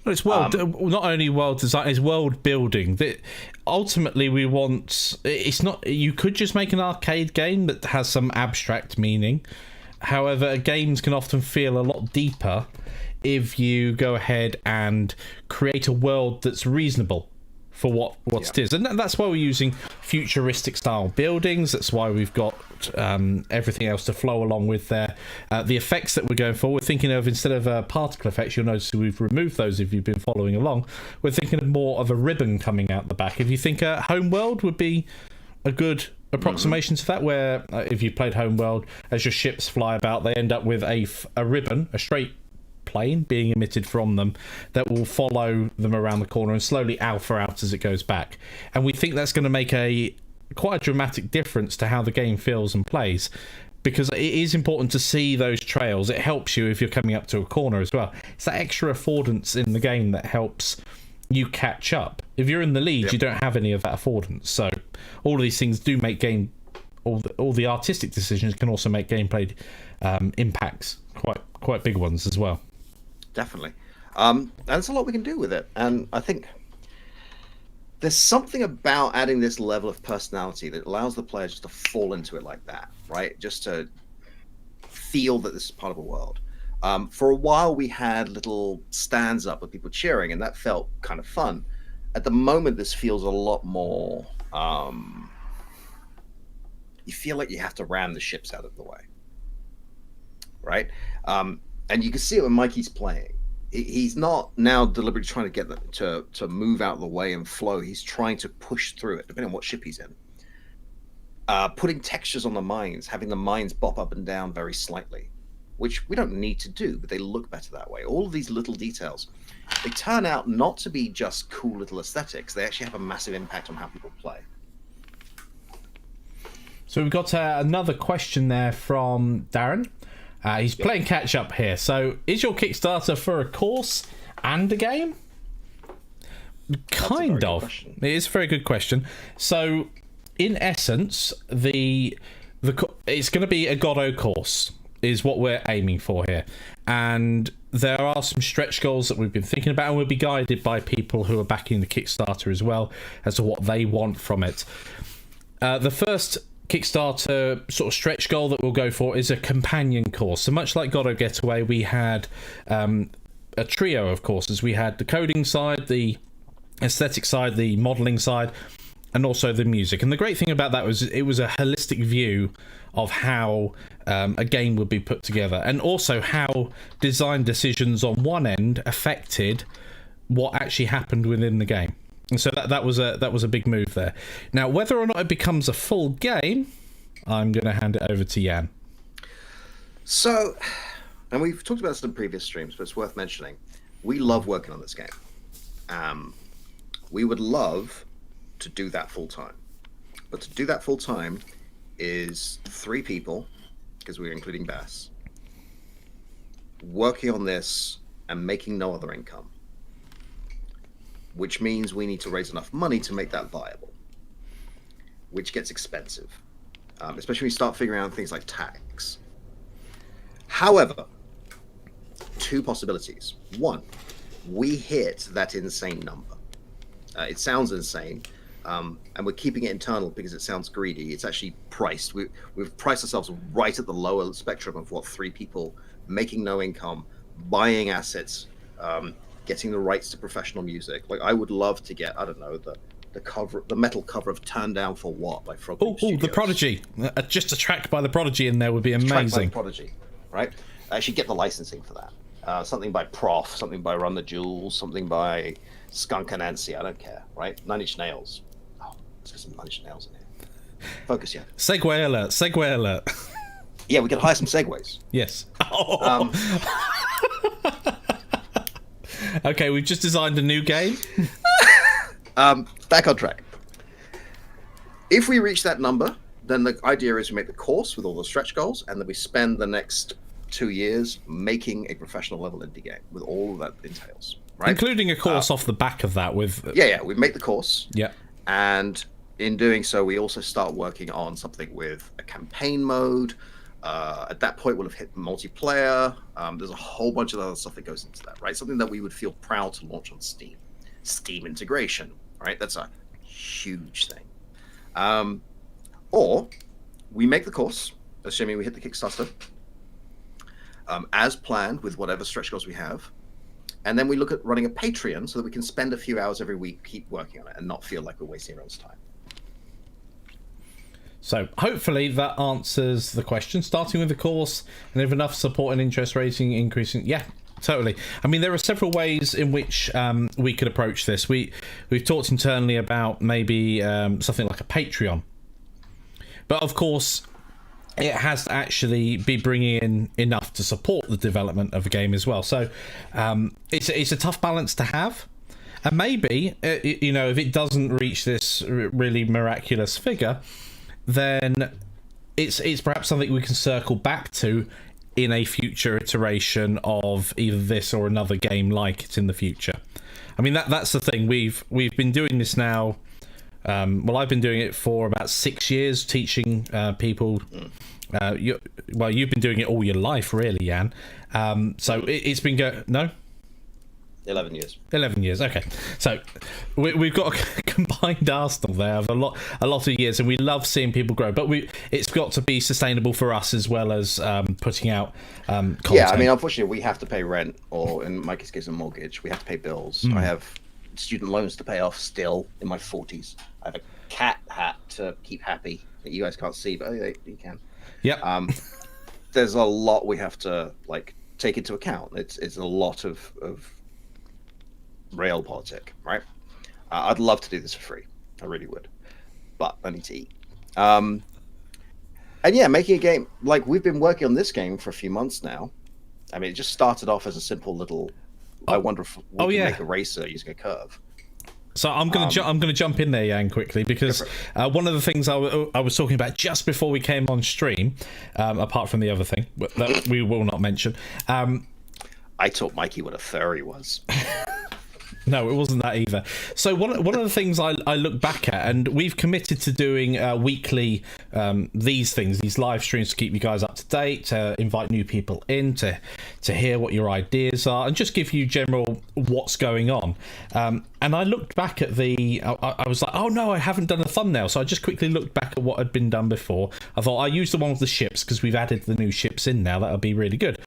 Well, it's not only world design, it's world building. That ultimately we want. It's not. You could just make an arcade game that has some abstract meaning. However, games can often feel a lot deeper if you go ahead and create a world that's reasonable for what it is. And that's why we're using futuristic style buildings. That's why we've got everything else to flow along with there. The effects that we're going for, we're thinking of, instead of particle effects, you'll notice we've removed those if you've been following along. We're thinking of more of a ribbon coming out the back. If you think Homeworld would be a good approximation to that, where if you played Homeworld, as your ships fly about, they end up with a ribbon, a straight plane being emitted from them that will follow them around the corner and slowly alpha out as it goes back. And we think that's going to make quite a dramatic difference to how the game feels and plays, because it is important to see those trails. It helps you if you're coming up to a corner as well. It's that extra affordance in the game that helps you catch up. If you're in the lead, you don't have any of that affordance. So all of these things do make game, all the artistic decisions can also make gameplay impacts, quite big ones as well. Definitely. And there's a lot we can do with it. And I think there's something about adding this level of personality that allows the player just to fall into it like that, right? Just to feel that this is part of a world. For a while, we had little stands up with people cheering, and that felt kind of fun. At the moment, this feels a lot more... you feel like you have to ram the ships out of the way, right? And you can see it when Mikey's playing. He's not now deliberately trying to get them to move out of the way and flow. He's trying to push through it, depending on what ship he's in. Putting textures on the mines, having the mines bop up and down very slightly, which we don't need to do, but they look better that way. All of these little details, they turn out not to be just cool little aesthetics. They actually have a massive impact on how people play. So we've got another question there from Darren. He's playing catch up here. So, is your Kickstarter for a course and a game? Kind of. It is a very good question. So, in essence, it's going to be a Godot course, is what we're aiming for here. And there are some stretch goals that we've been thinking about, and we'll be guided by people who are backing the Kickstarter as well as to what they want from it. The first Kickstarter sort of stretch goal that we'll go for is a companion course. So much like Godot Getaway, we had a trio of courses. We had the coding side, the aesthetic side, the modeling side, and also the music. And the great thing about that was it was a holistic view of how a game would be put together, and also how design decisions on one end affected what actually happened within the game. And so that was a big move there. Now, whether or not it becomes a full game, I'm going to hand it over to Jan. So, and we've talked about this in previous streams, but it's worth mentioning. We love working on this game. We would love to do that full time, but to do that full time is 3 people, because we're including Bass, working on this and making no other income, which means we need to raise enough money to make that viable, which gets expensive, especially when you start figuring out things like tax. However, 2 possibilities. 1, we hit that insane number. It sounds insane, and we're keeping it internal because it sounds greedy. It's actually priced. We've priced ourselves right at the lower spectrum of what 3 people making no income, buying assets, getting the rights to professional music. Like, I would love to get, I don't know, the cover, the metal cover of "Turn Down for What" by Frog. Oh, The Prodigy! Just a track by The Prodigy in there would be amazing. Track by The Prodigy, right? I should get the licensing for that. Something by Prof, something by Run the Jewels, something by Skunk Anansi. I don't care, right? Nine Inch Nails. Oh, let's get some Nine Inch Nails in here. Focus, yeah. Segway alert! Segway alert! Yeah, we can hire some segways. Yes. Oh. Okay, we've just designed a new game. Back on track. If we reach that number, then the idea is we make the course with all the stretch goals, and then we spend the next 2 years making a professional level indie game with all that entails, right? Including a course off the back of that with... Yeah, we make the course. Yeah. And in doing so, we also start working on something with a campaign mode. At that point, we'll have hit multiplayer. There's a whole bunch of other stuff that goes into that, right? Something that we would feel proud to launch on Steam. Steam integration, right? That's a huge thing. Or we make the course, assuming we hit the Kickstarter, as planned with whatever stretch goals we have. And then we look at running a Patreon so that we can spend a few hours every week, keep working on it, and not feel like we're wasting everyone's time. So hopefully that answers the question. Starting with the course, and if enough support and interest rating increasing, yeah, totally. I mean, there are several ways in which we could approach this. We've talked internally about maybe something like a Patreon, but of course, it has to actually be bringing in enough to support the development of a game as well. So it's a tough balance to have. And maybe, if it doesn't reach this really miraculous figure, then it's perhaps something we can circle back to in a future iteration of either this or another game like it in the future. I mean, that's the thing. We've been doing this now. I've been doing it for about 6 years, teaching people. You've been doing it all your life, really, Jan. So it's been no. 11 years. 11 years, okay. So we've got a combined arsenal there of a lot of years, and we love seeing people grow. But it's got to be sustainable for us as well as putting out content. Yeah, I mean, unfortunately, we have to pay rent, or in my case, a mortgage. We have to pay bills. I have student loans to pay off still in my 40s. I have a cat hat to keep happy that you guys can't see, but you can. Yeah. There's a lot we have to take into account. It's a lot of realpolitik, right? I'd love to do this for free. I really would, but I need to eat. And yeah, making a game, we've been working on this game for a few months now. I mean, it just started off as a simple little. I wonder if we can make a racer using a curve. So I'm gonna jump in there, Jan, quickly, because one of the things I was talking about just before we came on stream, apart from the other thing that we will not mention. I taught Mikey what a furry was. No, it wasn't that either. So one of the things I look back at, and we've committed to doing weekly these live streams to keep you guys up to date, to invite new people in, to hear what your ideas are, and just give you general what's going on. And I looked back at I was like, oh no, I haven't done a thumbnail. So I just quickly looked back at what had been done before. I thought I used the one with the ships because we've added the new ships in now. That'll be really good.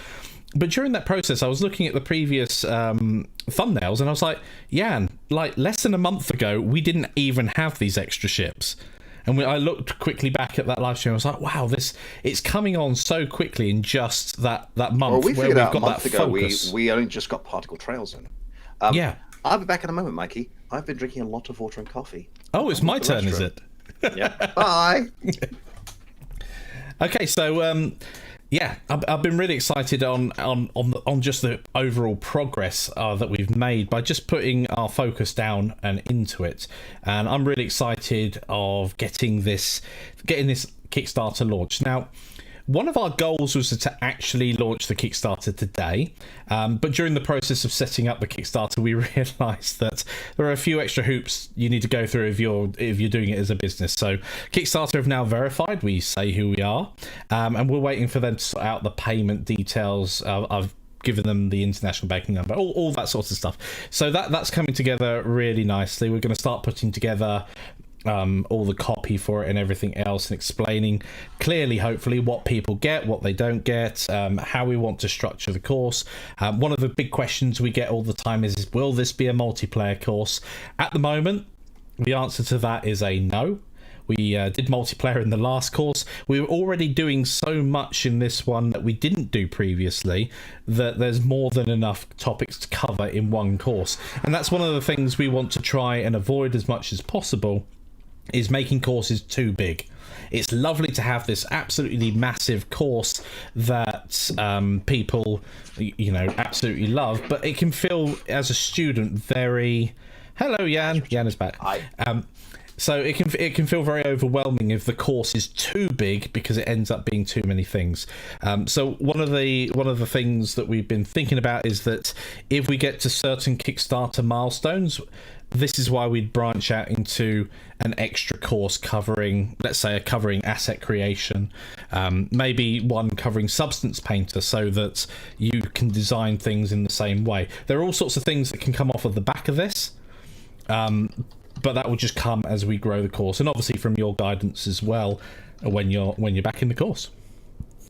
But during that process, I was looking at the previous thumbnails, and I was like, Jan, less than a month ago, we didn't even have these extra ships. And I looked quickly back at that live stream, I was like, wow, it's coming on so quickly in just that month. Well, we figured out a month that ago, focus. we only just got particle trails in. Yeah. I'll be back in a moment, Mikey. I've been drinking a lot of water and coffee. Oh, it's my turn, is it? Yeah. Bye. Okay, so Yeah, I've been really excited on just the overall progress that we've made by just putting our focus down and into it, and I'm really excited of getting this Kickstarter launched. Now, one of our goals was to actually launch the Kickstarter today, but during the process of setting up the Kickstarter, we realised that there are a few extra hoops you need to go through if you're doing it as a business. So Kickstarter have now verified we say who we are, and we're waiting for them to sort out the payment details. I've given them the international banking number, all that sort of stuff. So that's coming together really nicely. We're going to start putting together all the copy for it and everything else, and explaining clearly, hopefully, what people get, what they don't get, how we want to structure the course. One of the big questions we get all the time is will this be a multiplayer course? At the moment, the answer to that is a no. We did multiplayer in the last course. We were already doing so much in this one that we didn't do previously that there's more than enough topics to cover in one course. And that's one of the things we want to try and avoid as much as possible, is making courses too big. It's lovely to have this absolutely massive course that people, absolutely love, but it can feel, as a student, very... Hello, Jan. Jan is back. Hi. So it can feel very overwhelming if the course is too big, because it ends up being too many things. So one of the things that we've been thinking about is that if we get to certain Kickstarter milestones, this is why we'd branch out into an extra course covering, let's say, covering asset creation, maybe one covering Substance Painter, so that you can design things in the same way. There are all sorts of things that can come off of the back of this, but that will just come as we grow the course, and obviously from your guidance as well when you're back in the course.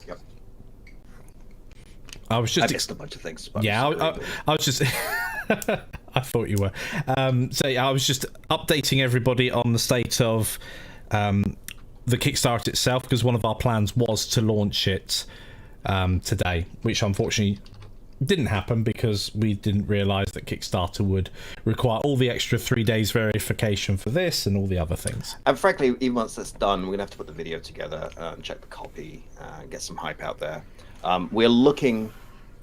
Yep. I missed a bunch of things. Yeah, I was just... I thought you were. So yeah, I was just updating everybody on the state of the Kickstarter itself, because one of our plans was to launch it today, which unfortunately didn't happen because we didn't realise that Kickstarter would require all the extra 3 days verification for this and all the other things. And frankly, even once that's done, we're going to have to put the video together and check the copy and get some hype out there. We're looking...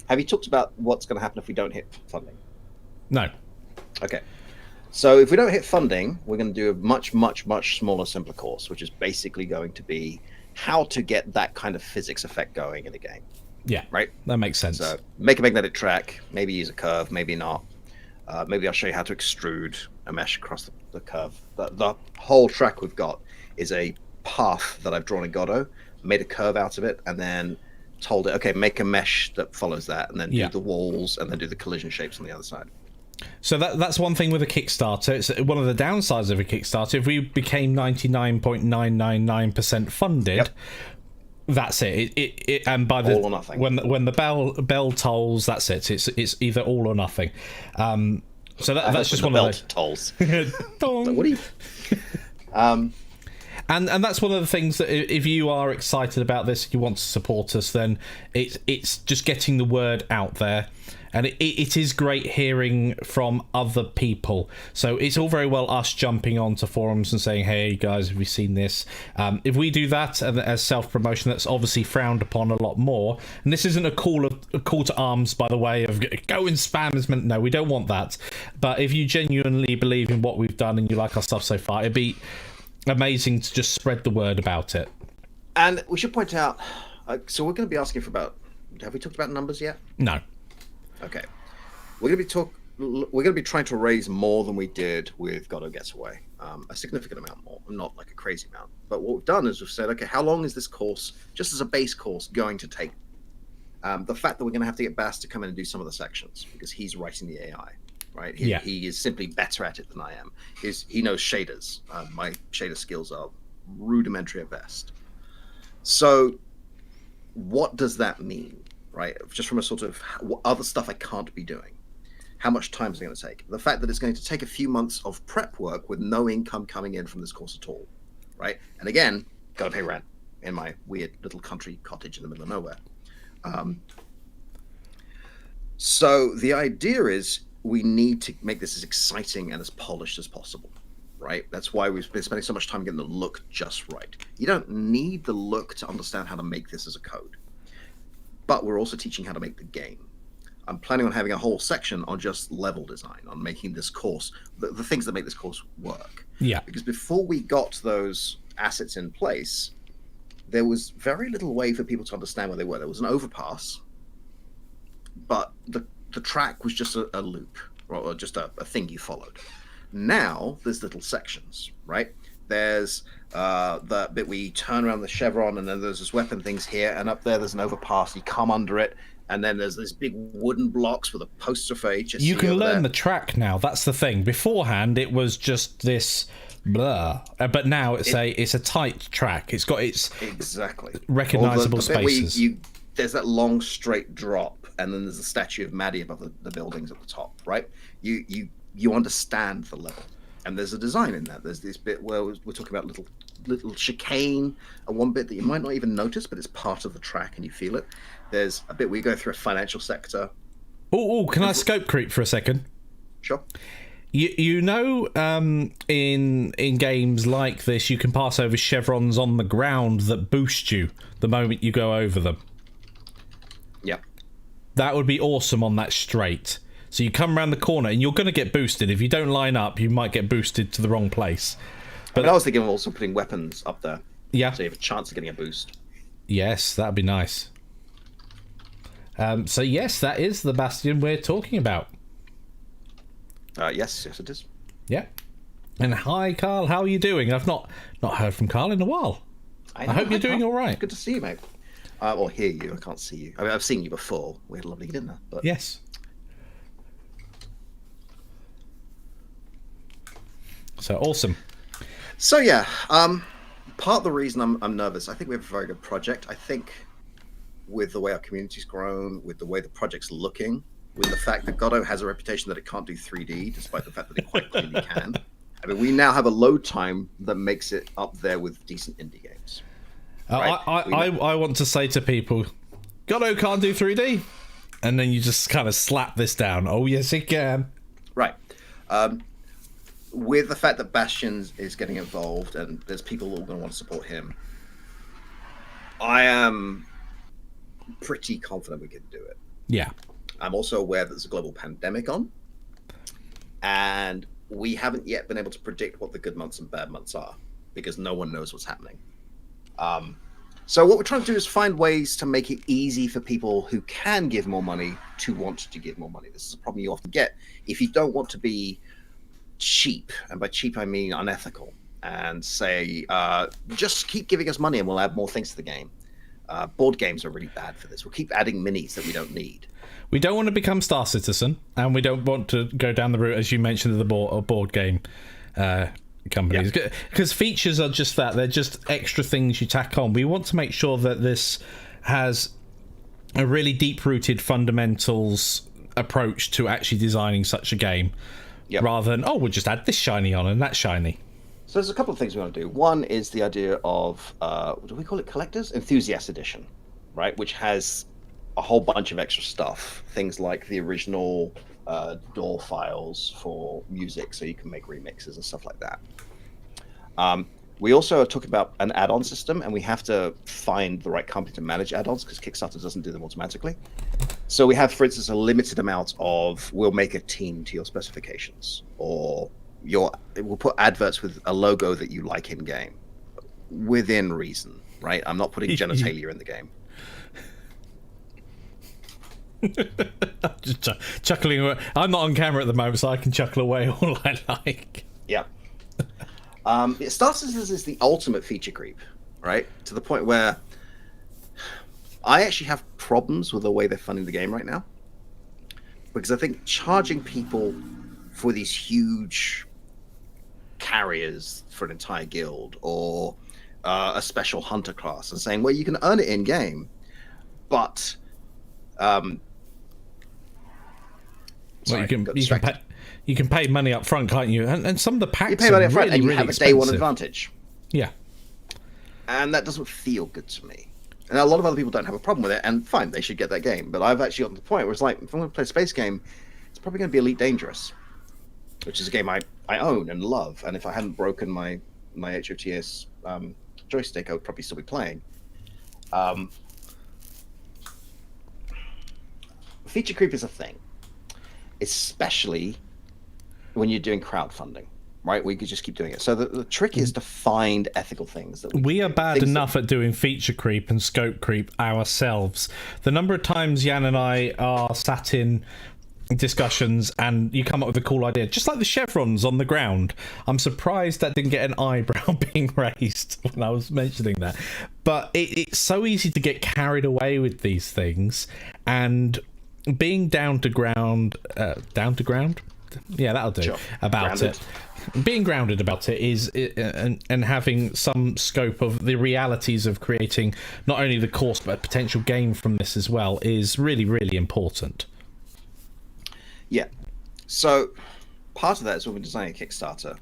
Have you talked about what's going to happen if we don't hit funding? No. Okay. So if we don't hit funding, we're going to do a much, much, much smaller, simpler course, which is basically going to be how to get that kind of physics effect going in a game. Yeah. Right? That makes sense. So make a magnetic track, maybe use a curve, maybe not. Maybe I'll show you how to extrude a mesh across the curve. The whole track we've got is a path that I've drawn in Godot, made a curve out of it, and then told it, okay, make a mesh that follows that, and then do the walls, and then do the collision shapes on the other side. So that's one thing with a Kickstarter. It's one of the downsides of a Kickstarter. If we became 99.999% funded, yep, that's it. It and by the all or nothing. When the bell tolls, that's it. It's either all or nothing. So that's just one of those tolls. Dong. What do you? And that's one of the things that if you are excited about this, you want to support us, then it's just getting the word out there. And it is great hearing from other people. So it's all very well us jumping onto forums and saying, hey guys, have you seen this? If we do that as self-promotion, that's obviously frowned upon a lot more. And this isn't a call to arms, by the way, of go and spam as many. No, we don't want that. But if you genuinely believe in what we've done and you like our stuff so far, it'd be amazing to just spread the word about it. And we should point out, so we're going to be asking for about, have we talked about numbers yet? No. Okay, we're going to be trying to raise more than we did with Godot Gets Away, a significant amount more, not like a crazy amount. But what we've done is we've said, okay, how long is this course, just as a base course, going to take? The fact that we're going to have to get Bass to come in and do some of the sections because he's writing the AI, right? He is simply better at it than I am. He knows shaders. My shader skills are rudimentary at best. So what does that mean? Right, just from a sort of other stuff I can't be doing. How much time is it going to take? The fact that it's going to take a few months of prep work with no income coming in from this course at all, right? And again, got to pay rent in my weird little country cottage in the middle of nowhere. So the idea is we need to make this as exciting and as polished as possible, right? That's why we've been spending so much time getting the look just right. You don't need the look to understand how to make this as a code. but we're also teaching how to make the game. I'm planning on having a whole section on just level design, on making this course, the things that make this course work. Yeah. Because before we got those assets in place, there was very little way for people to understand where they were. There was an overpass, but the track was just a loop, or just a thing you followed. Now there's little sections, right? There's the bit where you turn around the chevron, and then there's this weapon things here, and up there's an overpass. You come under it, and then there's these big wooden blocks with a poster for HSC. You can learn the track now. That's the thing. Beforehand, it was just this blah, but now it's a tight track. It's got its recognizable spaces. There's that long straight drop, and then there's the statue of Maddie above the buildings at the top, right? You understand the level, and there's a design in that. There's this bit where we're talking about little chicane, and one bit that you might not even notice, but it's part of the track and you feel it. There's a bit where you go through a financial sector. Oh, can I scope creep for a second? Sure. You know, in games like this, you can pass over chevrons on the ground that boost you the moment you go over them. Yeah. That would be awesome on that straight. So you come around the corner and you're going to get boosted. If you don't line up, you might get boosted to the wrong place. But I was thinking of also putting weapons up there. Yeah. So you have a chance of getting a boost. Yes, that'd be nice. So yes, that is the Bastion we're talking about. Yes, it is. Yeah. And hi, Carl. How are you doing? I've not heard from Carl in a while. I hope you're doing all right. Good to see you, mate. Or hear you. I can't see you. I mean, I've seen you before. We had a lovely dinner. But... Yes. So awesome. So yeah, part of the reason I'm nervous, I think we have a very good project. I think with the way our community's grown, with the way the project's looking, with the fact that Godot has a reputation that it can't do 3D, despite the fact that it quite clearly can. I mean, we now have a load time that makes it up there with decent indie games. Right? I want to say to people, Godot can't do 3D, and then you just kind of slap this down. Oh yes, it can. Right. With the fact that Bastion is getting involved and there's people all going to want to support him, I am pretty confident we can do it. Yeah. I'm also aware that there's a global pandemic on, and we haven't yet been able to predict what the good months and bad months are because no one knows what's happening. So what we're trying to do is find ways to make it easy for people who can give more money to want to give more money. This is a problem you often get if you don't want to be cheap, and by cheap I mean unethical, and say just keep giving us money and we'll add more things to the game. Board games are really bad for this. We'll keep adding minis that we don't need. We don't want to become Star Citizen, and we don't want to go down the route, as you mentioned, of the board game companies. Because features are just that. They're just extra things you tack on. We want to make sure that this has a really deep-rooted fundamentals approach to actually designing such a game, rather than, we'll just add this shiny on and that shiny. So there's a couple of things we want to do. One is the idea of, what do we call it, Collector's Enthusiast Edition, right? Which has a whole bunch of extra stuff. Things like the original DAW files for music, so you can make remixes and stuff like that. We also are talking about an add-on system, and we have to find the right company to manage add-ons because Kickstarter doesn't do them automatically. So we have, for instance, a limited amount of, we'll make a team to your specifications, or we'll put adverts with a logo that you like in game, within reason, right? I'm not putting genitalia in the game. Just chuckling away. I'm not on camera at the moment, so I can chuckle away all I like. Yeah. Star Citizen is the ultimate feature creep, right? To the point where I actually have problems with the way they're funding the game right now, because I think charging people for these huge carriers for an entire guild, or a special hunter class, and saying, well, you can earn it in game, but you can pay money up front, can't you? And some of the packs, you pay money up front, and you have a day one advantage. Yeah, and that doesn't feel good to me. And a lot of other people don't have a problem with it, and fine, they should get that game. But I've actually gotten to the point where it's like, if I'm going to play a space game, it's probably going to be Elite Dangerous, which is a game I own and love. And if I hadn't broken my HOTS joystick, I would probably still be playing. feature creep is a thing, especially when you're doing crowdfunding, right? We could just keep doing it. So the trick is to find ethical things that we are bad enough at doing feature creep and scope creep ourselves. The number of times Jan and I are sat in discussions and you come up with a cool idea, just like the chevrons on the ground. I'm surprised that didn't get an eyebrow being raised when I was mentioning that. But it's so easy to get carried away with these things, and being down to ground, yeah, that'll do. Sure. About Grounded. it. Being grounded about it is, and having some scope of the realities of creating not only the course but a potential game from this as well is really, really important. Yeah. So part of that is when we're designing a Kickstarter,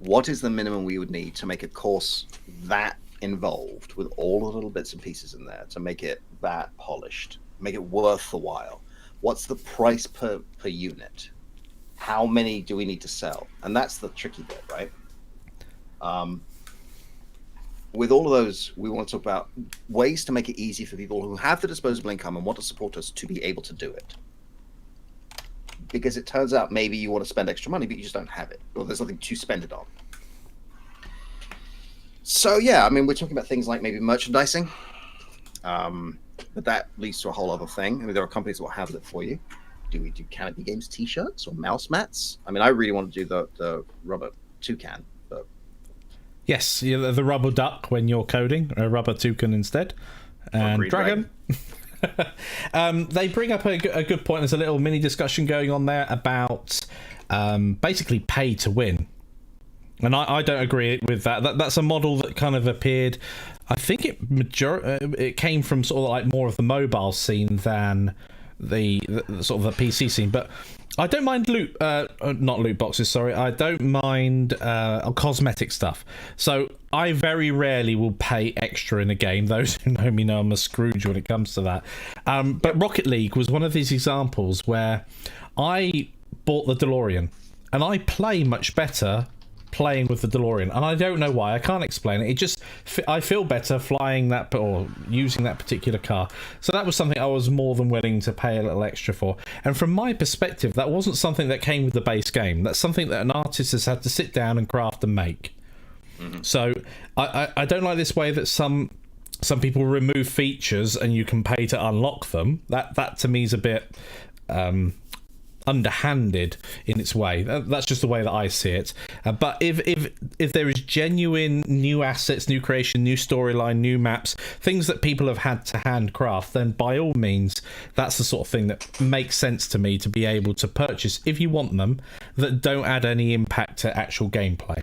what is the minimum we would need to make a course that involved with all the little bits and pieces in there to make it that polished, make it worth the while? What's the price per unit? How many do we need to sell? And that's the tricky bit, right? With all of those, we want to talk about ways to make it easy for people who have the disposable income and want to support us to be able to do it. Because it turns out maybe you want to spend extra money, but you just don't have it, or there's nothing to spend it on. So yeah, I mean, we're talking about things like maybe merchandising, but that leads to a whole other thing. I mean, there are companies that will have it for you. Do we do Canopy Games t-shirts or mouse mats? I mean, I really want to do the rubber toucan, but Yes, the rubber duck when you're coding, a rubber toucan instead, and dragon. They bring up a good point. There's a little mini discussion going on there about basically pay to win, and I don't agree with that. That's a model that kind of appeared. I think it came from sort of like more of the mobile scene than the sort of the PC scene, but I don't mind not loot boxes, sorry. I don't mind cosmetic stuff. So I very rarely will pay extra in a game. Those who know me know I'm a Scrooge when it comes to that. But Rocket League was one of these examples where I bought the DeLorean, and I play much better playing with the DeLorean, and I don't know why. I can't explain it. It just, I feel better flying that or using that particular car. So that was something I was more than willing to pay a little extra for. And from my perspective, that wasn't something that came with the base game. That's something that an artist has had to sit down and craft and make. Mm-hmm. So I don't like this way that some people remove features and you can pay to unlock them. That to me is a bit underhanded in its way. That's just the way that I see it. But if there is genuine new assets, new creation, new storyline, new maps, things that people have had to handcraft, then by all means, that's the sort of thing that makes sense to me to be able to purchase if you want them, that don't add any impact to actual gameplay.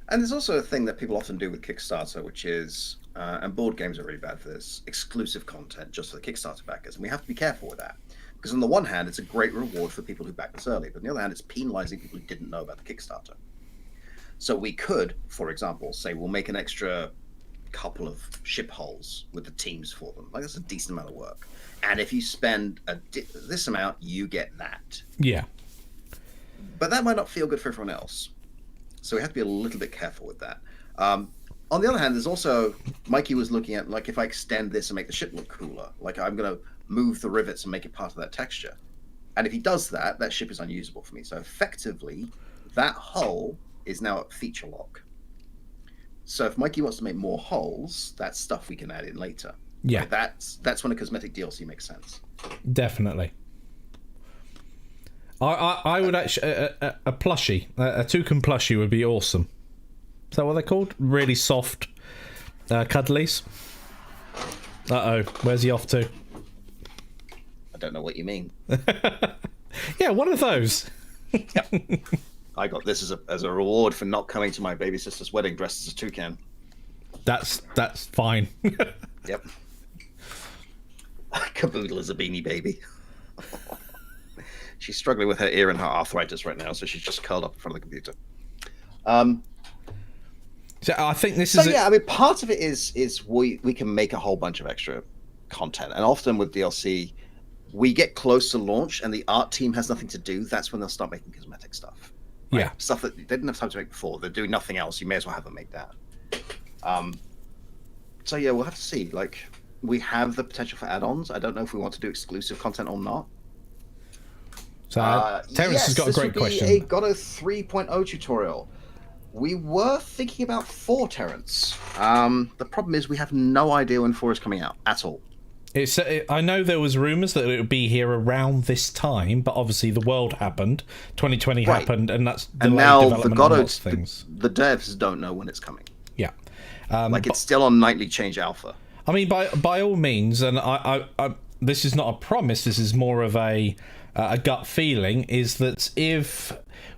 And there's also a thing that people often do with Kickstarter, which is, and board games are really bad for this, exclusive content just for the Kickstarter backers. And we have to be careful with that. Because on the one hand, it's a great reward for people who backed us early, but on the other hand, it's penalizing people who didn't know about the Kickstarter. So we could, for example, say we'll make an extra couple of ship hulls with the teams for them. Like, that's a decent amount of work. And if you spend this amount, you get that. Yeah. But that might not feel good for everyone else. So we have to be a little bit careful with that. On the other hand, there's also, Mikey was looking at, like, if I extend this and make the ship look cooler, like I'm going to move the rivets and make it part of that texture. And if he does that, that ship is unusable for me. So effectively, that hull is now at feature lock. So if Mikey wants to make more hulls, that's stuff we can add in later. Yeah. Like that's when a cosmetic DLC makes sense. Definitely. I would actually, a plushie, a toucan plushie would be awesome. Is that what they're called? Really soft cuddlies. Uh-oh, where's he off to? I don't know what you mean. Yeah, one of those. Yep. I got this as a reward for not coming to my baby sister's wedding dressed as a toucan. That's fine. Yep. Caboodle is a beanie baby. She's struggling with her ear and her arthritis right now, so she's just curled up in front of the computer. So I think this so is. Yeah, I mean, part of it is we can make a whole bunch of extra content, and often with DLC, we get close to launch, and the art team has nothing to do. That's when they'll start making cosmetic stuff. Right? Yeah, stuff that they didn't have time to make before. They're doing nothing else. You may as well have them make that. So yeah, we'll have to see. Like, we have the potential for add-ons. I don't know if we want to do exclusive content or not. So Terence has got a great question. This would be a Godot 3.0 tutorial. We were thinking about 4, Terence. The problem is we have no idea when 4 is coming out at all. I know there was rumours that it would be here around this time, but obviously the world happened, 2020 happened, and that's delayed development on lots of things. The devs don't know when it's coming. Yeah, it's still on nightly change alpha. I mean, by all means, and I this is not a promise. This is more of a gut feeling. Is that if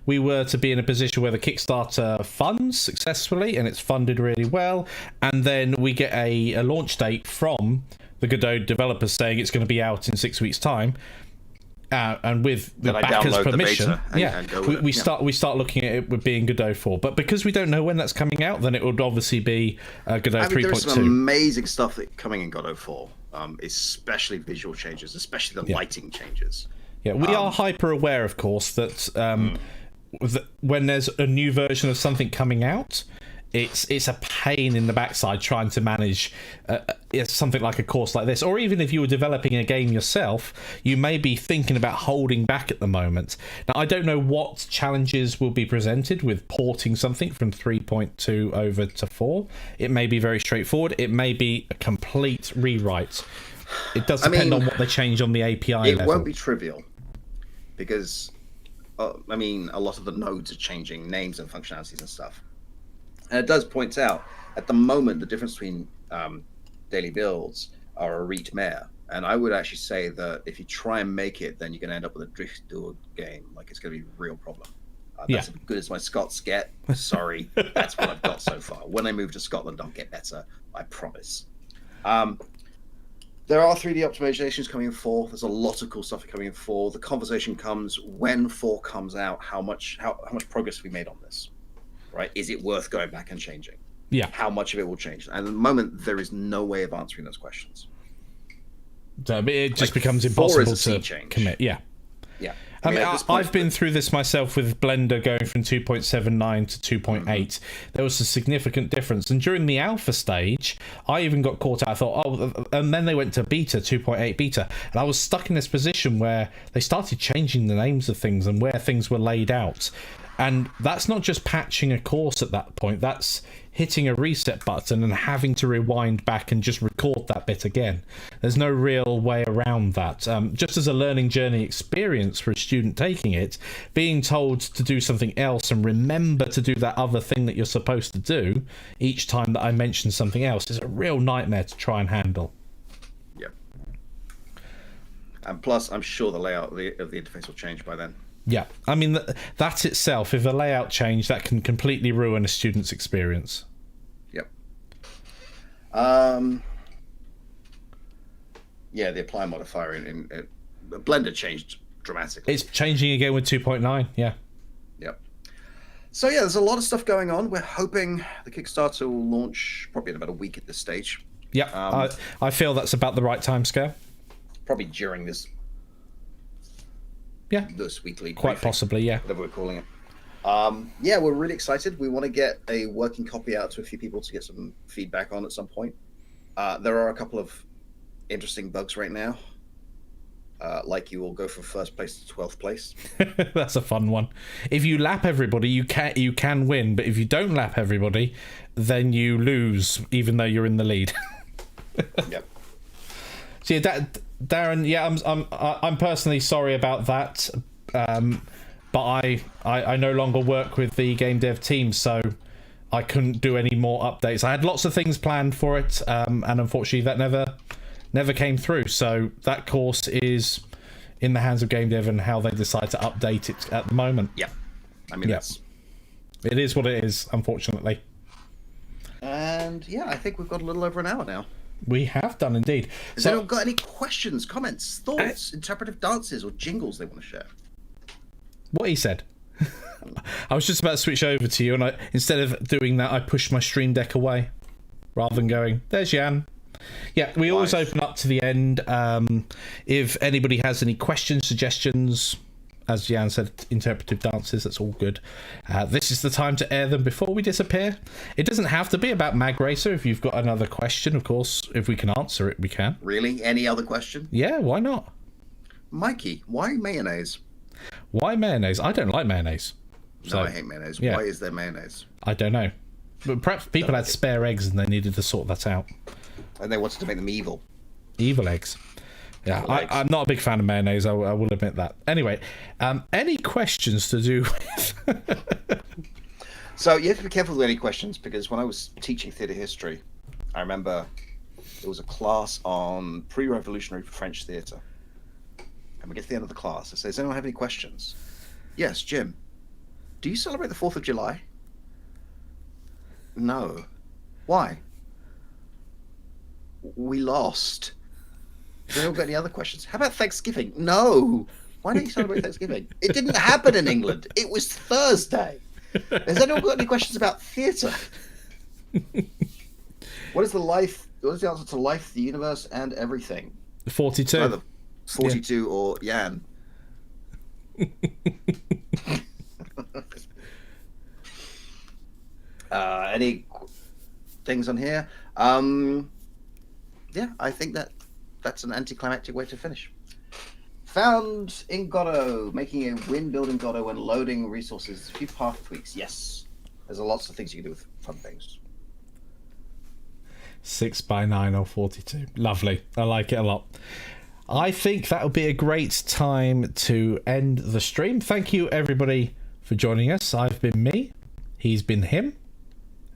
we were to be in a position where the Kickstarter funds successfully and it's funded really well, and then we get a launch date from the Godot developers saying it's going to be out in 6 weeks' time, and with the backers' permission, we start looking at it with being Godot 4. But because we don't know when that's coming out, then it would obviously be Godot 3.2. There's some amazing stuff coming in Godot 4, especially visual changes, especially the lighting changes. Yeah, we are hyper aware, of course, that when there's a new version of something coming out, it's a pain in the backside trying to manage something like a course like this. Or even if you were developing a game yourself, you may be thinking about holding back at the moment. Now, I don't know what challenges will be presented with porting something from 3.2 over to 4. It may be very straightforward. It may be a complete rewrite. It does depend on what they change on the API level. It won't be trivial, because, a lot of the nodes are changing names and functionalities and stuff. And it does point out, at the moment, the difference between daily builds are a read mare. And I would actually say that if you try and make it, then you're going to end up with a Driftdoor game. It's going to be a real problem. That's as good as my Scots get. Sorry, that's what I've got so far. When I move to Scotland, I'll get better. I promise. There are 3D optimizations coming in 4. There's a lot of cool stuff coming in 4. The conversation comes when 4 comes out. How much progress have we made on this? Right? Is it worth going back and changing? Yeah. How much of it will change? And at the moment, there is no way of answering those questions. So it just becomes impossible to commit. Yeah. Yeah. I've been through this myself with Blender going from 2.79 to 2.8. There was a significant difference. And during the alpha stage, I even got caught out. I thought, and then they went to beta, 2.8 beta. And I was stuck in this position where they started changing the names of things and where things were laid out. And that's not just patching a course at that point. That's hitting a reset button and having to rewind back and just record that bit again. There's no real way around that. Just as a learning journey experience for a student taking it, being told to do something else and remember to do that other thing that you're supposed to do each time that I mention something else is a real nightmare to try and handle. Yep. And plus, I'm sure the layout of the interface will change by then. Yeah, I mean, that itself, if a layout change, that can completely ruin a student's experience. Yep. The apply modifier in Blender changed dramatically. It's changing again with 2.9, yeah. Yep. So yeah, there's a lot of stuff going on. We're hoping the Kickstarter will launch probably in about a week at this stage. Yeah, I feel that's about the right timescale. Probably during this... Yeah, this weekly quite briefing, possibly, yeah. Whatever we're calling it. We're really excited. We want to get a working copy out to a few people to get some feedback on at some point. There are a couple of interesting bugs right now. Like you will go from 1st place to 12th place. That's a fun one. If you lap everybody, you can win, but if you don't lap everybody, then you lose, even though you're in the lead. Yep. So yeah, Darren, yeah, I'm personally sorry about that, but I no longer work with the game dev team, so I couldn't do any more updates. I had lots of things planned for it, and unfortunately that never came through. So that course is in the hands of game dev and how they decide to update it at the moment. Yeah, I mean, it is what it is, unfortunately. And yeah, I think we've got a little over an hour now. We have done indeed. Has anyone got any questions, comments, thoughts, interpretive dances, or jingles they want to share? What he said. I was just about to switch over to you, and instead of doing that, I pushed my stream deck away rather than going, there's Jan. Yeah, we always open up to the end. If anybody has any questions, suggestions, as Jan said, interpretive dances, that's all good. This is the time to air them before we disappear. It doesn't have to be about Magracer. If you've got another question, of course, if we can answer it, we can. Really? Any other question? Yeah, why not? Mikey, why mayonnaise? Why mayonnaise? I don't like mayonnaise. So, No, I hate mayonnaise. yeah. Why is there mayonnaise? I don't know. But perhaps people had spare eggs and they needed to sort that out. And they wanted to make them evil. Evil eggs. Yeah, Evil eggs. I'm not a big fan of mayonnaise. I will admit that. Anyway, any questions to do with... So you have to be careful with any questions, because when I was teaching theatre history, I remember there was a class on pre-revolutionary French theatre. And we get to the end of the class. I say, does anyone have any questions? Yes, Jim. Do you celebrate the 4th of July? No. Why? We lost. Has anyone got any other questions? How about Thanksgiving? No. Why don't you celebrate Thanksgiving? It didn't happen in England. It was Thursday. Has anyone got any questions about theatre? What is the answer to life, the universe, and everything? 42. Either 42 or Yan. Any things on here? Yeah, I think that's an anticlimactic way to finish. Found in Godot, making a win building Godot when loading resources. A few path tweaks. Yes, there's lots of things you can do with fun things. 6x9 or 42. Lovely. I like it a lot. I think that would be a great time to end the stream. Thank you, everybody, for joining us. I've been me. He's been him.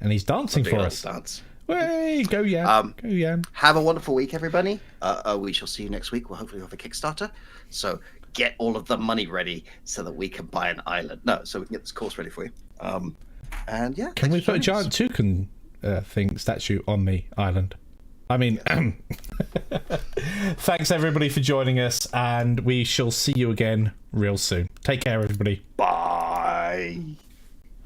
And he's dancing for us. Dance. Way, go Yan. Go Yan. Have a wonderful week, everybody. We shall see you next week. We'll hopefully have a Kickstarter. So get all of the money ready so that we can buy an island. No, so we can get this course ready for you. And yeah. Can we put a giant toucan statue on the island? I mean, thanks everybody for joining us, and we shall see you again real soon. Take care, everybody. Bye.